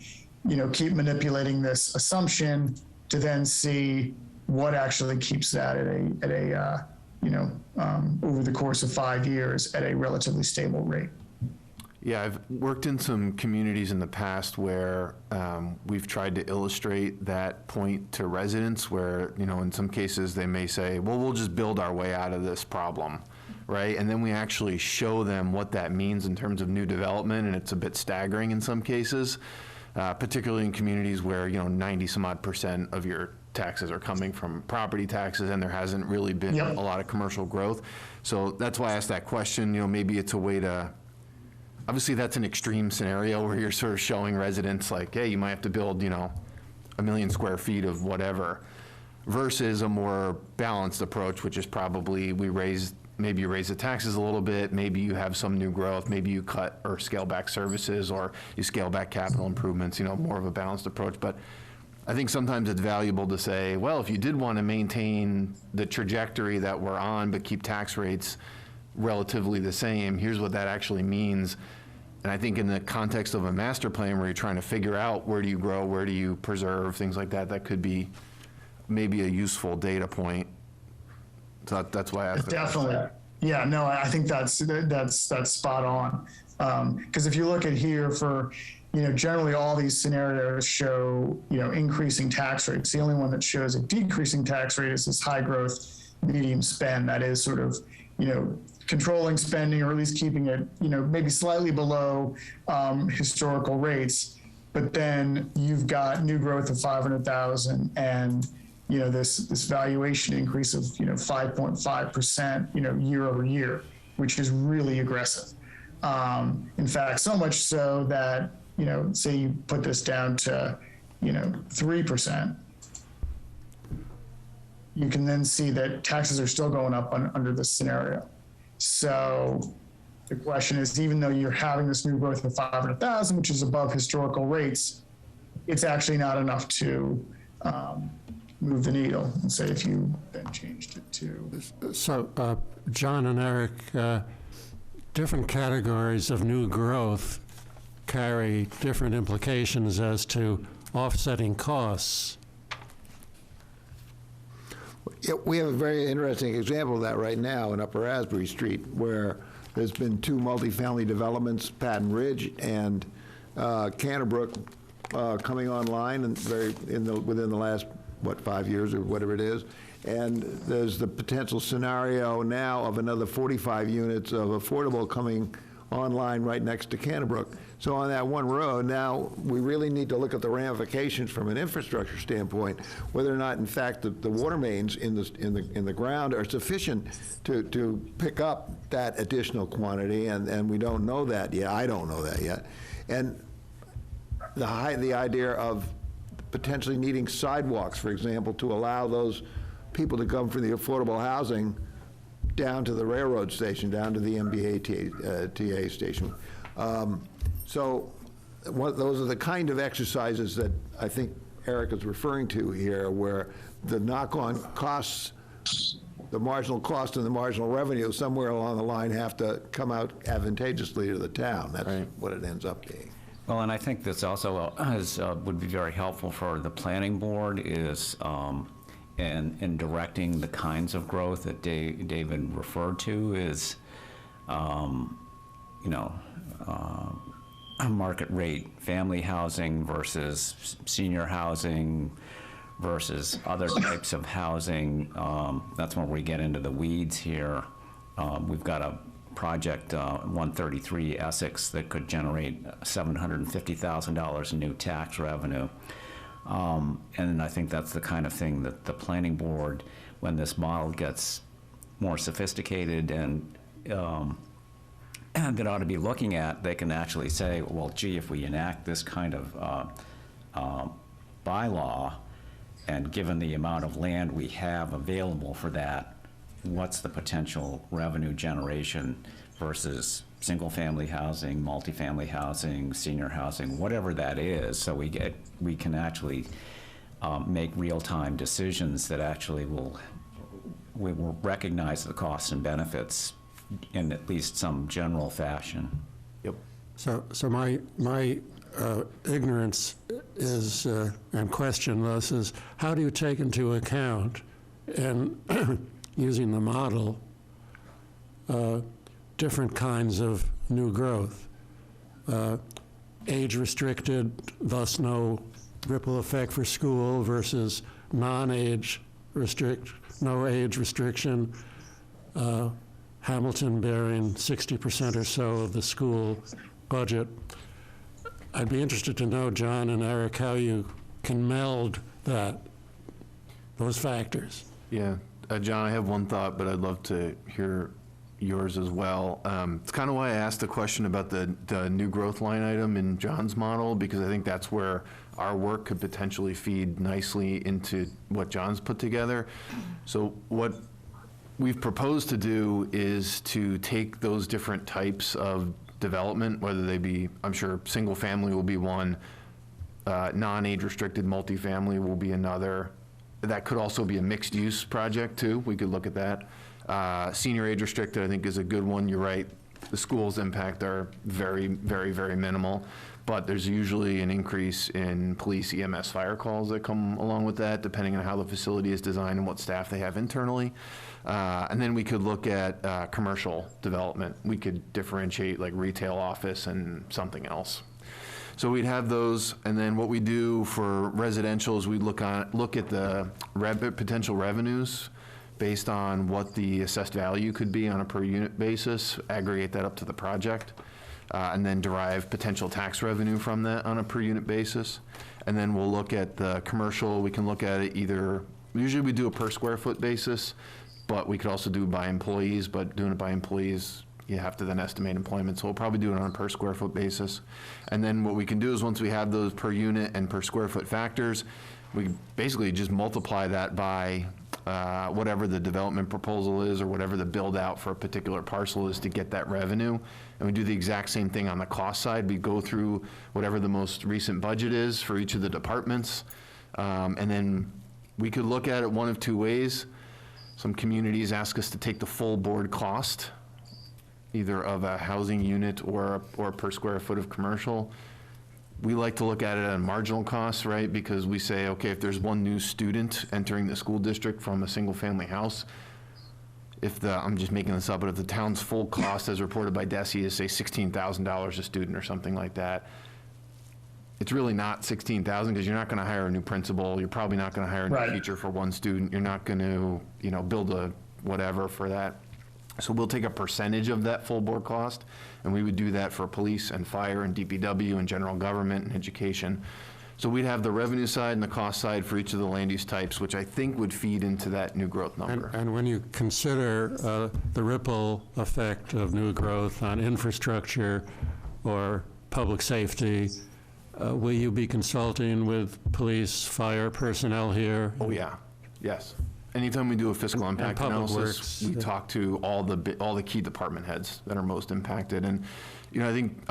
S8: Keep manipulating this assumption to then see what actually keeps that over the course of 5 years at a relatively stable rate.
S4: Yeah, I've worked in some communities in the past where we've tried to illustrate that point to residents where, in some cases they may say, well, we'll just build our way out of this problem, right? And then we actually show them what that means in terms of new development, and it's a bit staggering in some cases, particularly in communities where, 90 some odd % of your taxes are coming from property taxes, and there hasn't really been a lot of commercial growth. So that's why I asked that question. Maybe it's a way to, obviously that's an extreme scenario where you're sort of showing residents like, hey, you might have to build, 1 million square feet of whatever, versus a more balanced approach, which is probably maybe you raise the taxes a little bit, maybe you have some new growth, maybe you cut or scale back services, or you scale back capital improvements, more of a balanced approach. But I think sometimes it's valuable to say, well, if you did want to maintain the trajectory that we're on but keep tax rates relatively the same, here's what that actually means. And I think in the context of a master plan where you're trying to figure out where do you grow, where do you preserve, things like that, that could be maybe a useful data point. So that's why I asked.
S8: Definitely. Yeah, no, I think that's spot on. Because if you look at here for, generally all these scenarios show, increasing tax rates. The only one that shows a decreasing tax rate is this high growth, medium spend. That is sort of, controlling spending, or at least keeping it, maybe slightly below historical rates. But then you've got new growth of 500,000 and, this valuation increase of, 5.5%, year over year, which is really aggressive. In fact, so much so that, say you put this down to, 3%, you can then see that taxes are still going up under this scenario. So the question is, even though you're having this new growth of 500,000, which is above historical rates, it's actually not enough to move the needle. And say if you then changed it to.
S7: So, John and Eric, different categories of new growth carry different implications as to offsetting costs.
S1: Yeah, we have a very interesting example of that right now in Upper Asbury Street, where there's been 2 multifamily developments, Patton Ridge and Canterbrook, coming online and within the last 5 years or whatever it is. And there's the potential scenario now of another 45 units of affordable coming online right next to Canterbrook. So on that one road, now we really need to look at the ramifications from an infrastructure standpoint, whether or not, in fact, the water mains in the ground are sufficient to pick up that additional quantity, and we don't know that yet. I don't know that yet. And the idea of potentially needing sidewalks, for example, to allow those people to come from the affordable housing down to the railroad station, down to the MBTA station. So those are the kind of exercises that I think Eric is referring to here, where the knock-on costs, the marginal cost and the marginal revenue somewhere along the line have to come out advantageously to the town. That's right. What it ends up being.
S5: Well, and I think this also would be very helpful for the planning board is in directing the kinds of growth that David referred to is, market rate family housing versus senior housing versus other types of housing. That's when we get into the weeds here. We've got a project, 133 Essex, that could generate $750,000 in new tax revenue. And I think that's the kind of thing that the planning board, when this model gets more sophisticated and that ought to be looking at, they can actually say, well, gee, if we enact this kind of bylaw, and given the amount of land we have available for that, what's the potential revenue generation versus single-family housing, multifamily housing, senior housing, whatever that is, so we can actually make real-time decisions that actually we will recognize the costs and benefits in at least some general fashion.
S4: Yep.
S7: So my ignorance is, and question thus, is how do you take into account, and using the model, different kinds of new growth? Age-restricted, thus no ripple effect for school, versus non-age no age restriction, Hamilton bearing 60% or so of the school budget. I'd be interested to know, John and Eric, how you can meld those factors.
S4: Yeah, John, I have one thought, but I'd love to hear yours as well. It's kind of why I asked the question about the new growth line item in John's model, because I think that's where our work could potentially feed nicely into what John's put together. So what we've proposed to do is to take those different types of development, whether they be, I'm sure single family will be one, non-age restricted multifamily will be another. That could also be a mixed use project too. We could look at that. Senior age restricted, I think, is a good one. You're right. The school's impact are very, very, very minimal, but there's usually an increase in police, EMS, fire calls that come along with that, depending on how the facility is designed and what staff they have internally. And then we could look at commercial development. We could differentiate like retail, office, and something else. So we'd have those, and then what we do for residential is we look at the potential revenues based on what the assessed value could be on a per unit basis, aggregate that up to the project, and then derive potential tax revenue from that on a per unit basis. And then we'll look at the commercial. We can look at it usually we do a per square foot basis, but we could also do by employees, but doing it by employees, you have to then estimate employment, so we'll probably do it on a per square foot basis. And then what we can do is once we have those per unit and per square foot factors, we basically just multiply that by whatever the development proposal is or whatever the build out for a particular parcel is to get that revenue. And we do the exact same thing on the cost side. We go through whatever the most recent budget is for each of the departments. And then we could look at it one of two ways. Some communities ask us to take the full board cost, either of a housing unit or per square foot of commercial. We like to look at it at marginal costs, right? Because we say, okay, if there's one new student entering the school district from a single family house, I'm just making this up, but if the town's full cost as reported by DESE is say $16,000 a student or something like that, it's really not $16,000 because you're not going to hire a new principal. You're probably not going to hire a new teacher for one student. You're not going to, build a whatever for that. So we'll take a percentage of that full board cost, and we would do that for police and fire and DPW and general government and education. So we'd have the revenue side and the cost side for each of the land use types, which I think would feed into that new growth number.
S7: And when you consider the ripple effect of new growth on infrastructure or public safety, will you be consulting with police, fire personnel here?
S4: Oh, yeah. Yes. Anytime we do a fiscal impact analysis, we talk to all the key department heads that are most impacted. And, I think,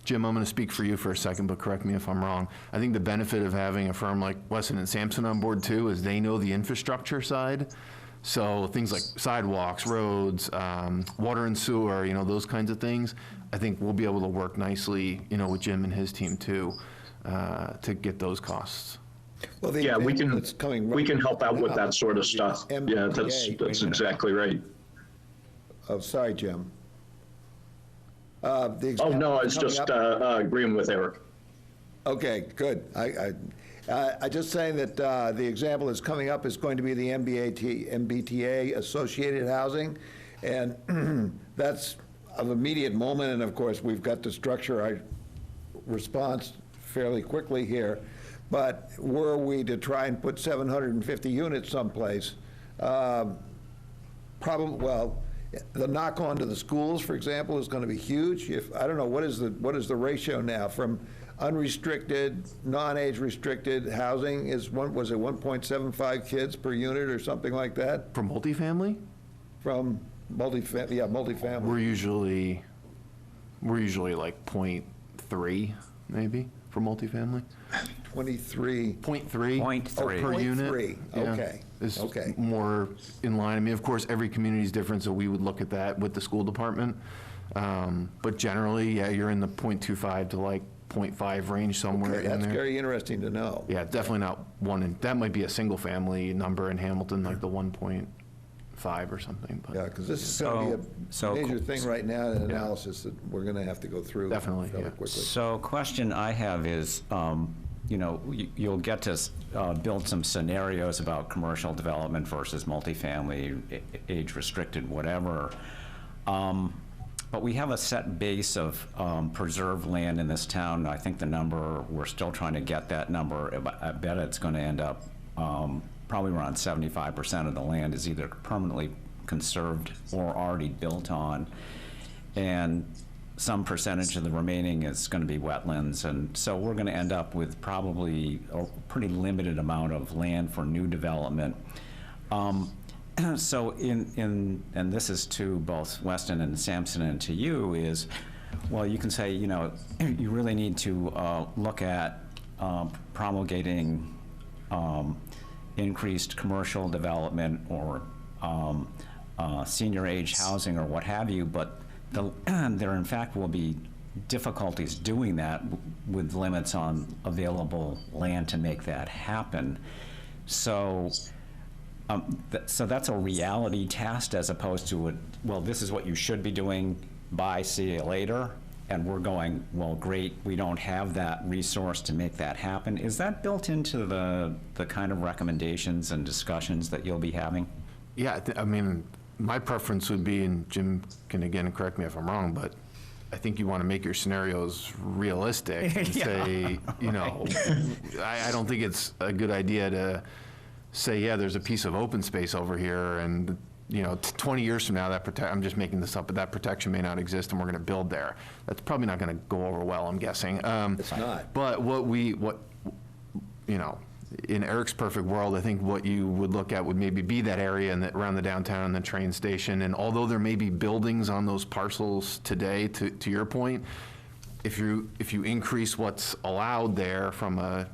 S4: Jim, I'm going to speak for you for a second, but correct me if I'm wrong. I think the benefit of having a firm like Wesson and Sampson on board too is they know the infrastructure side. So things like sidewalks, roads, water and sewer, those kinds of things. I think we'll be able to work nicely, with Jim and his team too, to get those costs.
S1: Well,
S9: Yeah, we can help out with
S1: now
S9: that sort of stuff. Yeah,
S1: MBTA.
S9: that's exactly right.
S1: Oh, sorry, Jim.
S9: Oh, no, I was just agreeing with Eric.
S1: Okay, good. I just saying that the example that's coming up is going to be the MBTA associated housing, and that's of immediate moment. And of course, we've got to structure our response fairly quickly here. But were we to try and put 750 units someplace, The knock-on to the schools, for example, is going to be huge. I don't know, what is the ratio now from unrestricted, non-age restricted housing was it 1.75 kids per unit or something like that?
S4: For multifamily,
S1: From multifamily.
S4: we're usually like 0.3 maybe for multifamily.
S1: 23.
S4: 0.3.
S5: 0.3.
S4: per unit.
S1: 0.3,
S4: Yeah.
S1: okay,
S4: Is
S1: okay.
S4: more in line. I mean, of course, every community is different, so we would look at that with the school department. But generally, yeah, you're in the 0.25 to like 0.5 range somewhere
S1: Okay,
S4: in
S1: that's
S4: there.
S1: very interesting to know.
S4: Yeah, definitely not one, and that might be a single-family number in Hamilton, like the 1.5 or something, but.
S1: Yeah, because this is going to be
S5: So-
S1: a major thing right now in analysis that we're going to have to go through.
S4: Definitely,
S1: fairly
S4: yeah.
S1: quickly.
S5: So question I have is, you'll get to build some scenarios about commercial development versus multifamily, age-restricted, whatever. But we have a set base of preserved land in this town. I think the number, we're still trying to get that number. I bet it's going to end up probably around 75% of the land is either permanently conserved or already built on. And some percentage of the remaining is going to be wetlands. And so we're going to end up with probably a pretty limited amount of land for new development. So and this is to both Weston and Sampson and to you is, well, you can say, you really need to look at promulgating increased commercial development or senior age housing or what have you, but there in fact will be difficulties doing that with limits on available land to make that happen. So so that's a reality test as opposed to, well, this is what you should be doing, bye, see you later. And we're going, well, great, we don't have that resource to make that happen. Is that built into the kind of recommendations and discussions that you'll be having?
S4: Yeah, I mean, my preference would be, and Jim can again correct me if I'm wrong, but I think you want to make your scenarios realistic and say, I don't think it's a good idea to say, yeah, there's a piece of open space over here, and 20 years from now, I'm just making this up, but that protection may not exist, and we're going to build there. That's probably not going to go over well, I'm guessing.
S1: It's not.
S4: But in Eric's perfect world, I think what you would look at would maybe be that area and around the downtown and the train station. And although there may be buildings on those parcels today, to your point, if you increase what's allowed there from a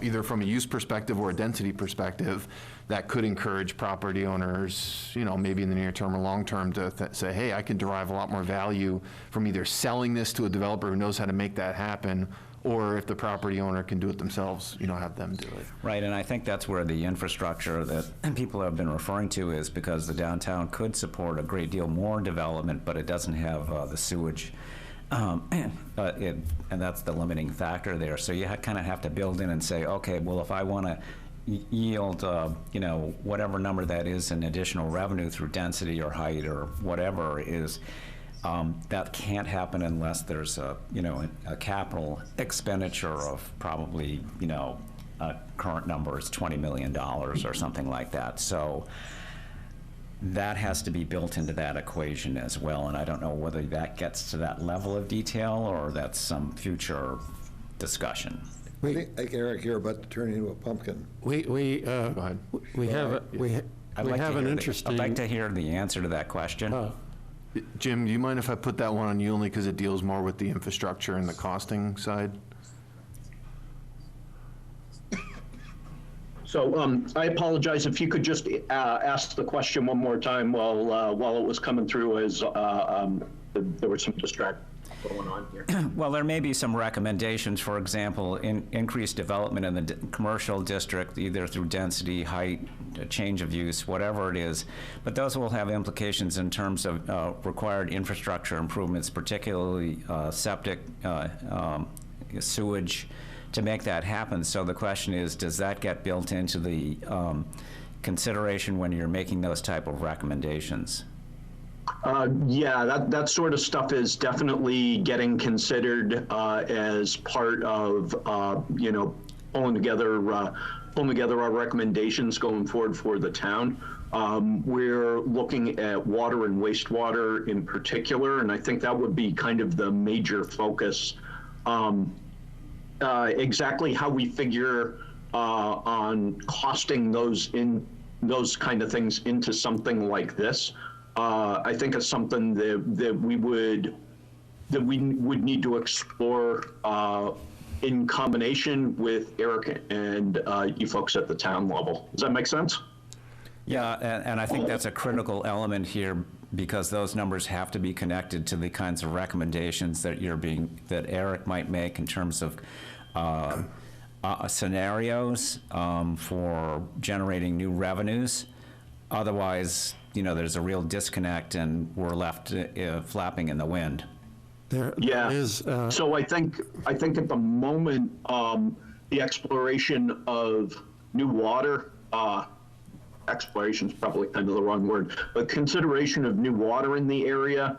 S4: either from a use perspective or a density perspective, that could encourage property owners, maybe in the near term or long term to say, hey, I can derive a lot more value from either selling this to a developer who knows how to make that happen, or if the property owner can do it themselves, have them do it.
S5: Right, and I think that's where the infrastructure that people have been referring to is because the downtown could support a great deal more development, but it doesn't have the sewage. And that's the limiting factor there. So you kind of have to build in and say, okay, well, if I want to yield, whatever number that is in additional revenue through density or height or whatever is, that can't happen unless there's a capital expenditure of probably, current number is $20 million or something like that. So that has to be built into that equation as well, and I don't know whether that gets to that level of detail or that's some future discussion.
S1: I think, Eric, you're about to turn into a pumpkin.
S7: We
S4: Go ahead.
S7: have an interesting.
S5: I'd like to hear the answer to that question.
S4: Jim, do you mind if I put that one on you only because it deals more with the infrastructure and the costing side?
S9: So I apologize if you could just ask the question one more time while it was coming through, as there was some distraction going on here.
S5: Well, there may be some recommendations, for example, increased development in the commercial district, either through density, height, change of use, whatever it is, but those will have implications in terms of required infrastructure improvements, particularly septic, sewage, to make that happen. So the question is, does that get built into the consideration when you're making those type of recommendations?
S9: Yeah, that sort of stuff is definitely getting considered as part of pulling together our recommendations going forward for the town. We're looking at water and wastewater in particular, and I think that would be kind of the major focus. Exactly how we figure on costing those kind of things into something like this, I think is something that we would need to explore in combination with Eric and you folks at the town level. Does that make sense?
S10: Yeah, and I think that's a critical element here, because those numbers have to be connected to the kinds of recommendations that that Eric might make in terms of scenarios for generating new revenues. Otherwise, there's a real disconnect and we're left flapping in the wind.
S7: There is,
S9: So I think at the moment, the exploration of new water, exploration is probably kind of the wrong word, but consideration of new water in the area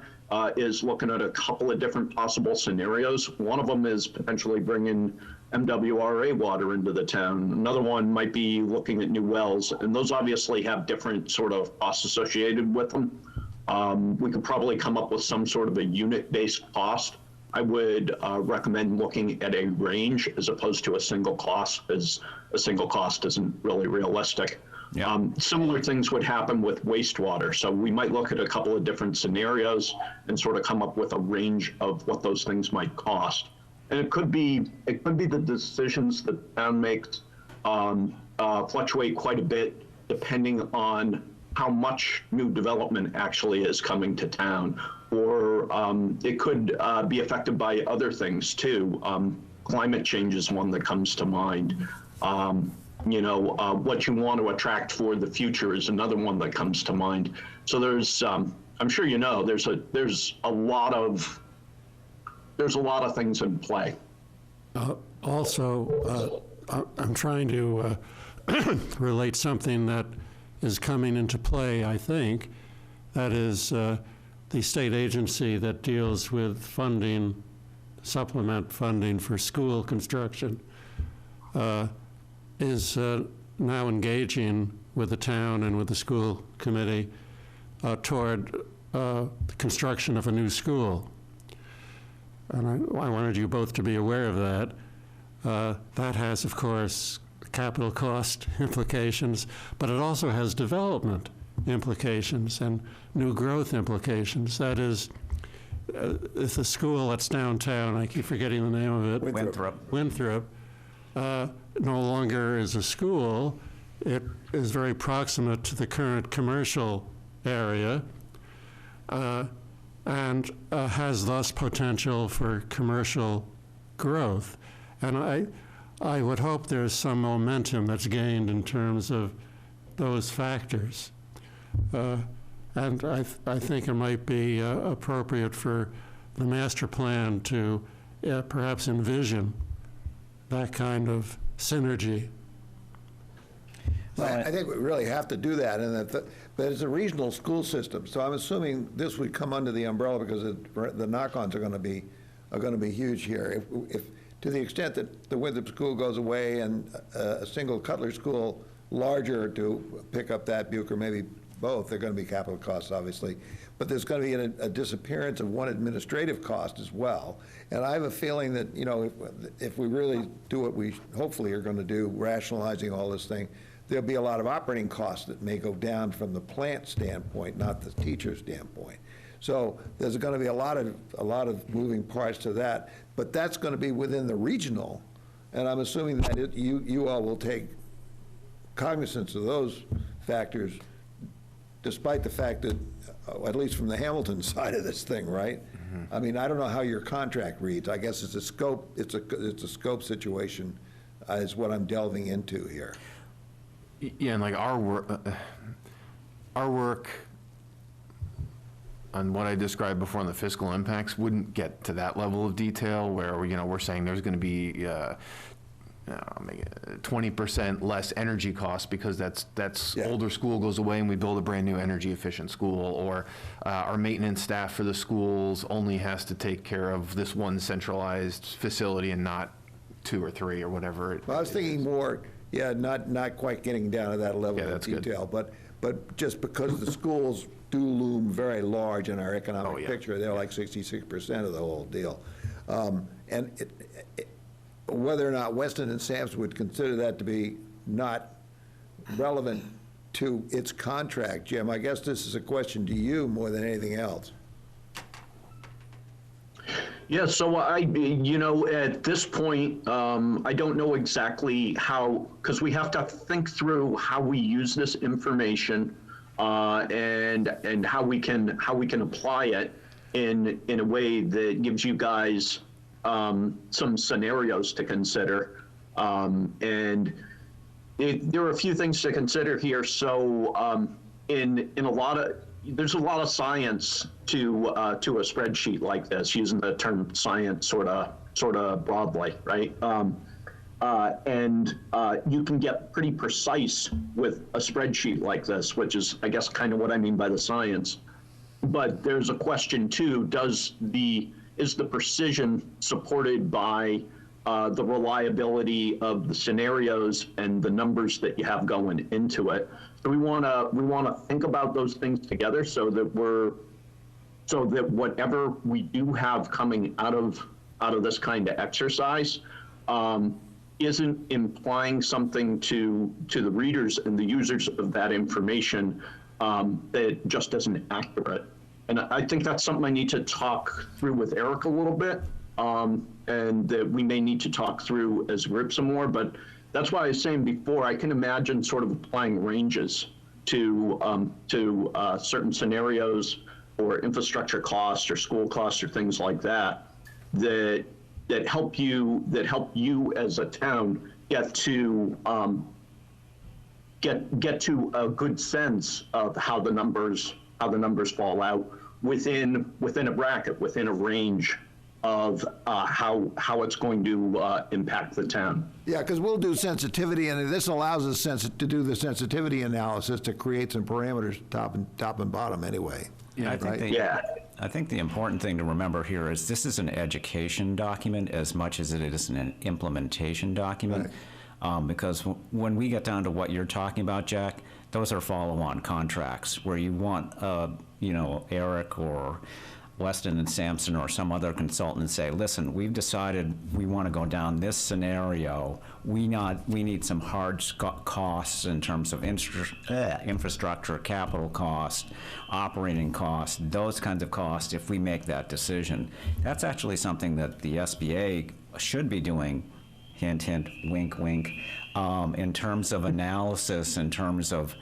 S9: is looking at a couple of different possible scenarios. One of them is potentially bringing MWRA water into the town. Another one might be looking at new wells, and those obviously have different sort of costs associated with them. We could probably come up with some sort of a unit-based cost. I would recommend looking at a range as opposed to a single cost, as a single cost isn't really realistic.
S10: Yeah.
S9: Similar things would happen with wastewater. So we might look at a couple of different scenarios and sort of come up with a range of what those things might cost. And it could be the decisions that the town makes fluctuate quite a bit depending on how much new development actually is coming to town, or it could be affected by other things too. Climate change is one that comes to mind. What you want to attract for the future is another one that comes to mind. So there's, I'm sure there's a lot of things in play.
S7: also, I'm trying to relate something that is coming into play, I think. That is the state agency that deals with funding, supplement funding for school construction, is now engaging with the town and with the school committee toward the construction of a new school. And I wanted you both to be aware of that. That has, of course, capital cost implications, but it also has development implications and new growth implications. That is, if the school that's downtown, I keep forgetting the name of it. Winthrop. No longer is a school. It is very proximate to the current commercial area and has thus potential for commercial growth. And I would hope there's some momentum that's gained in terms of those factors. And I think it might be appropriate for the master plan to perhaps envision that kind of synergy.
S1: I think we really have to do that, and but it's a regional school system, so I'm assuming this would come under the umbrella because the knock-ons are going to be huge here. If to the extent that the Winthrop School goes away and a single Cutler School larger to pick up that Buke, or maybe both, they're going to be capital costs, obviously. But there's going to be a disappearance of one administrative cost as well. And I have a feeling that, if we really do what we hopefully are going to do, rationalizing all this thing, there'll be a lot of operating costs that may go down from the plant standpoint, not the teacher standpoint. So there's going to be a lot of moving parts to that, but that's going to be within the regional, and I'm assuming that you all will take cognizance of those factors, despite the fact that, at least from the Hamilton side of this thing, right? Mm-hmm. I mean, I don't know how your contract reads. I guess it's a scope. It's a scope situation, is what I'm delving into here.
S4: Yeah, and like our work on what I described before on the fiscal impacts wouldn't get to that level of detail where we're saying there's going to be 20% less energy costs because that's older school goes away and we build a brand new energy efficient school, or our maintenance staff for the schools only has to take care of this one centralized facility and not 2 or 3 or whatever.
S1: Well, I was thinking more, not quite getting down to that level of
S4: that's
S1: detail,
S4: good.
S1: but just because the schools do loom very large in our economic picture, they're like 66% of the whole deal. And whether or not Weston and Sampson would consider that to be not relevant to its contract, Jim, I guess this is a question to you more than anything else.
S9: Yeah, so at this point, I don't know exactly how, because we have to think through how we use this information and how we can apply it in a way that gives you guys some scenarios to consider. And there are a few things to consider here. So there's a lot of science to a spreadsheet like this, using the term science sort of broadly, right? And you can get pretty precise with a spreadsheet like this, which is, I guess, kind of what I mean by the science. But there's a question too: is the precision supported by the reliability of the scenarios and the numbers that you have going into it? So we want to think about those things together, so that whatever we do have coming out of this kind of exercise isn't implying something to the readers and the users of that information that just isn't accurate. And I think that's something I need to talk through with Eric a little bit, and that we may need to talk through as a group some more. But that's why I was saying before, I can imagine sort of applying ranges to certain scenarios or infrastructure costs or school costs or things like that help you as a town get to a good sense of how the numbers fall out within a bracket, within a range of how it's going to impact the town.
S1: Yeah, because we'll do sensitivity, and this allows us to do the sensitivity analysis to create some parameters top and bottom anyway.
S10: Yeah,
S1: right?
S10: I think the important thing to remember here is this is an education document as much as it is an implementation document. Right. Because when we get down to what you're talking about, Jack, those are follow-on contracts where you want, Eric or Weston and Sampson or some other consultant say, listen, we've decided we want to go down this scenario. We need some hard costs in terms of infrastructure, capital cost, operating costs, those kinds of costs if we make that decision. That's actually something that the SBA should be doing, hint, hint, wink, wink, in terms of analysis, in terms of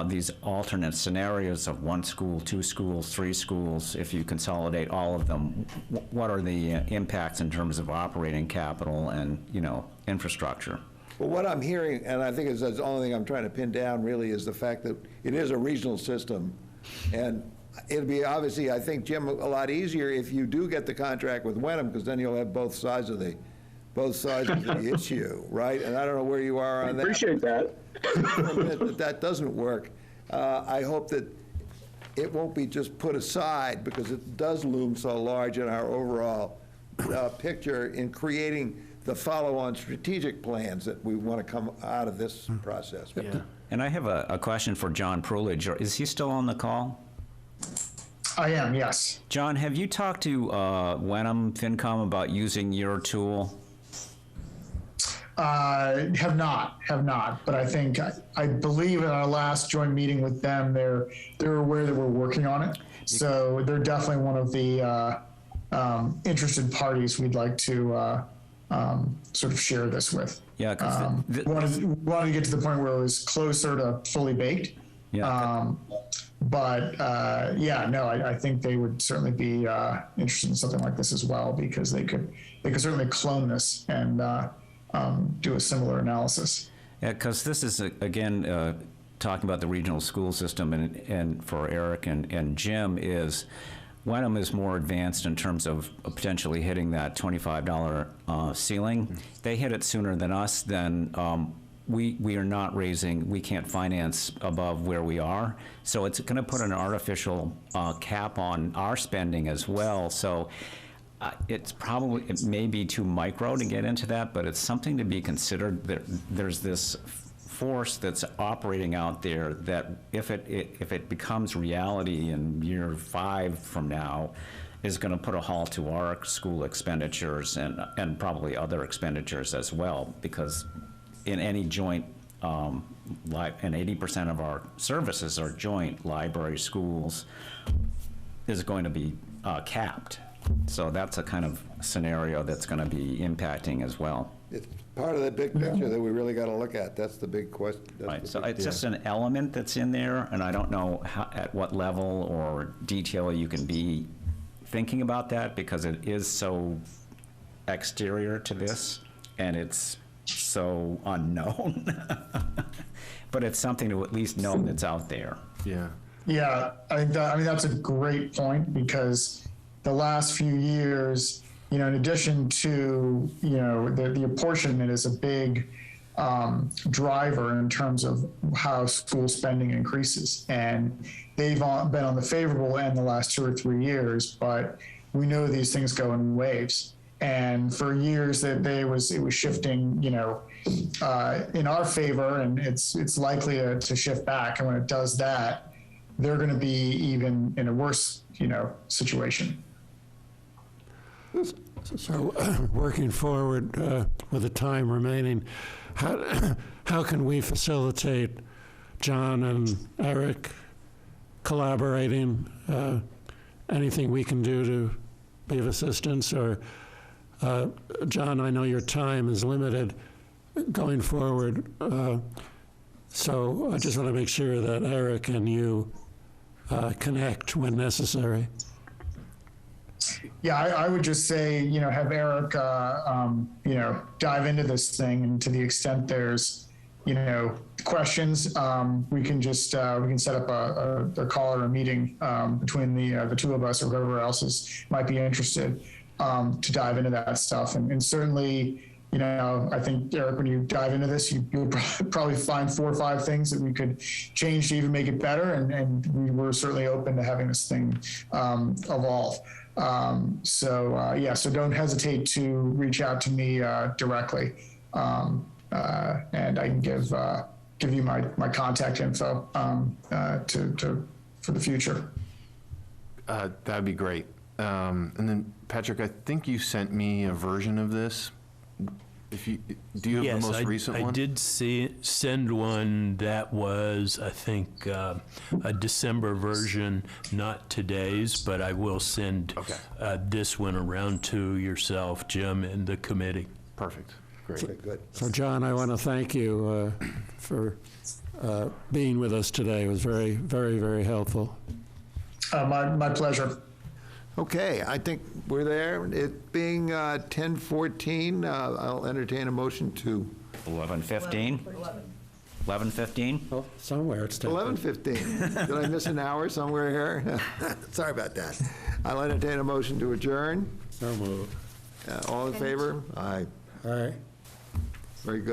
S10: these alternate scenarios of 1 school, 2 schools, 3 schools. If you consolidate all of them, what are the impacts in terms of operating capital and, infrastructure?
S1: Well, what I'm hearing, and I think that's the only thing I'm trying to pin down really, is the fact that it is a regional system. And it'd be obviously, I think, Jim, a lot easier if you do get the contract with Wenham, because then you'll have both sides of the issue, right? And I don't know where you are on that.
S9: I appreciate that.
S1: That doesn't work. I hope that it won't be just put aside, because it does loom so large in our overall picture in creating the follow-on strategic plans that we want to come out of this process.
S10: Yeah. And I have a question for John Prulidge. Is he still on the call?
S8: I am, yes.
S10: John, have you talked to Wenham FinCom about using your tool?
S8: Have not. But I believe in our last joint meeting with them, they're aware that we're working on it. So they're definitely one of the interested parties we'd like to sort of share this with.
S10: Yeah, because
S8: wanted to get to the point where it was closer to fully baked.
S10: Yeah.
S8: I think they would certainly be interested in something like this as well, because they could certainly clone this and do a similar analysis.
S10: Yeah, because this is, again, talking about the regional school system, and for Eric and Jim, is Wenham is more advanced in terms of potentially hitting that $25 ceiling. Mm-hmm. They hit it sooner than us. Then we are not raising, we can't finance above where we are. So it's going to put an artificial cap on our spending as well. So it may be too micro to get into that, but it's something to be considered. There's this force that's operating out there that if it becomes reality in year 5 from now, is going to put a halt to our school expenditures and probably other expenditures as well, because in any joint, and 80% of our services are joint, library, schools, is going to be capped. So that's a kind of scenario that's going to be impacting as well.
S1: It's part of the big picture that we really got to look at. That's the big question.
S10: Right, so it's just an element that's in there, and I don't know at what level or detail you can be thinking about that, because it is so exterior to this, and it's so unknown. But it's something to at least know that's out there.
S4: Yeah.
S8: Yeah, I mean, that's a great point, because the last few years, in addition to, the apportionment is a big driver in terms of how school spending increases. And they've been on the favorable end the last 2 or 3 years, but we know these things go in waves. And for years that it was shifting, in our favor, and it's likely to shift back. And when it does that, they're going to be even in a worse, situation.
S7: So, working forward with the time remaining, how can we facilitate John and Eric collaborating? Anything we can do to be of assistance? Or, John, I know your time is limited going forward, so I just want to make sure that Eric and you connect when necessary.
S8: Yeah, I would just say, have Eric, dive into this thing, and to the extent there's, questions, we can just, we can set up a call or a meeting between the two of us or whoever else might be interested to dive into that stuff. And certainly, I think, Eric, when you dive into this, you'll probably find 4 or 5 things that we could change to even make it better. And we're certainly open to having this thing evolve. So don't hesitate to reach out to me directly, and I can give you my contact info for the future.
S4: That'd be great. And then, Patrick, I think you sent me a version of this. Do you have the most recent one?
S2: I did send one that was, I think, a December version, not today's, but I will send this one around to yourself, Jim, and the committee.
S4: Perfect. Great.
S1: Okay, good.
S7: So, John, I want to thank you for being with us today. It was very, very, very helpful.
S8: My pleasure.
S1: Okay, I think we're there. It being 10:14, I'll entertain a motion to
S10: 11:15? 11:15?
S7: Well, somewhere it's
S1: 11:15. Did I miss an hour somewhere here? Sorry about that. I'll entertain a motion to adjourn.
S7: So moved.
S1: All in favor? Aye.
S7: All right.
S1: Very good.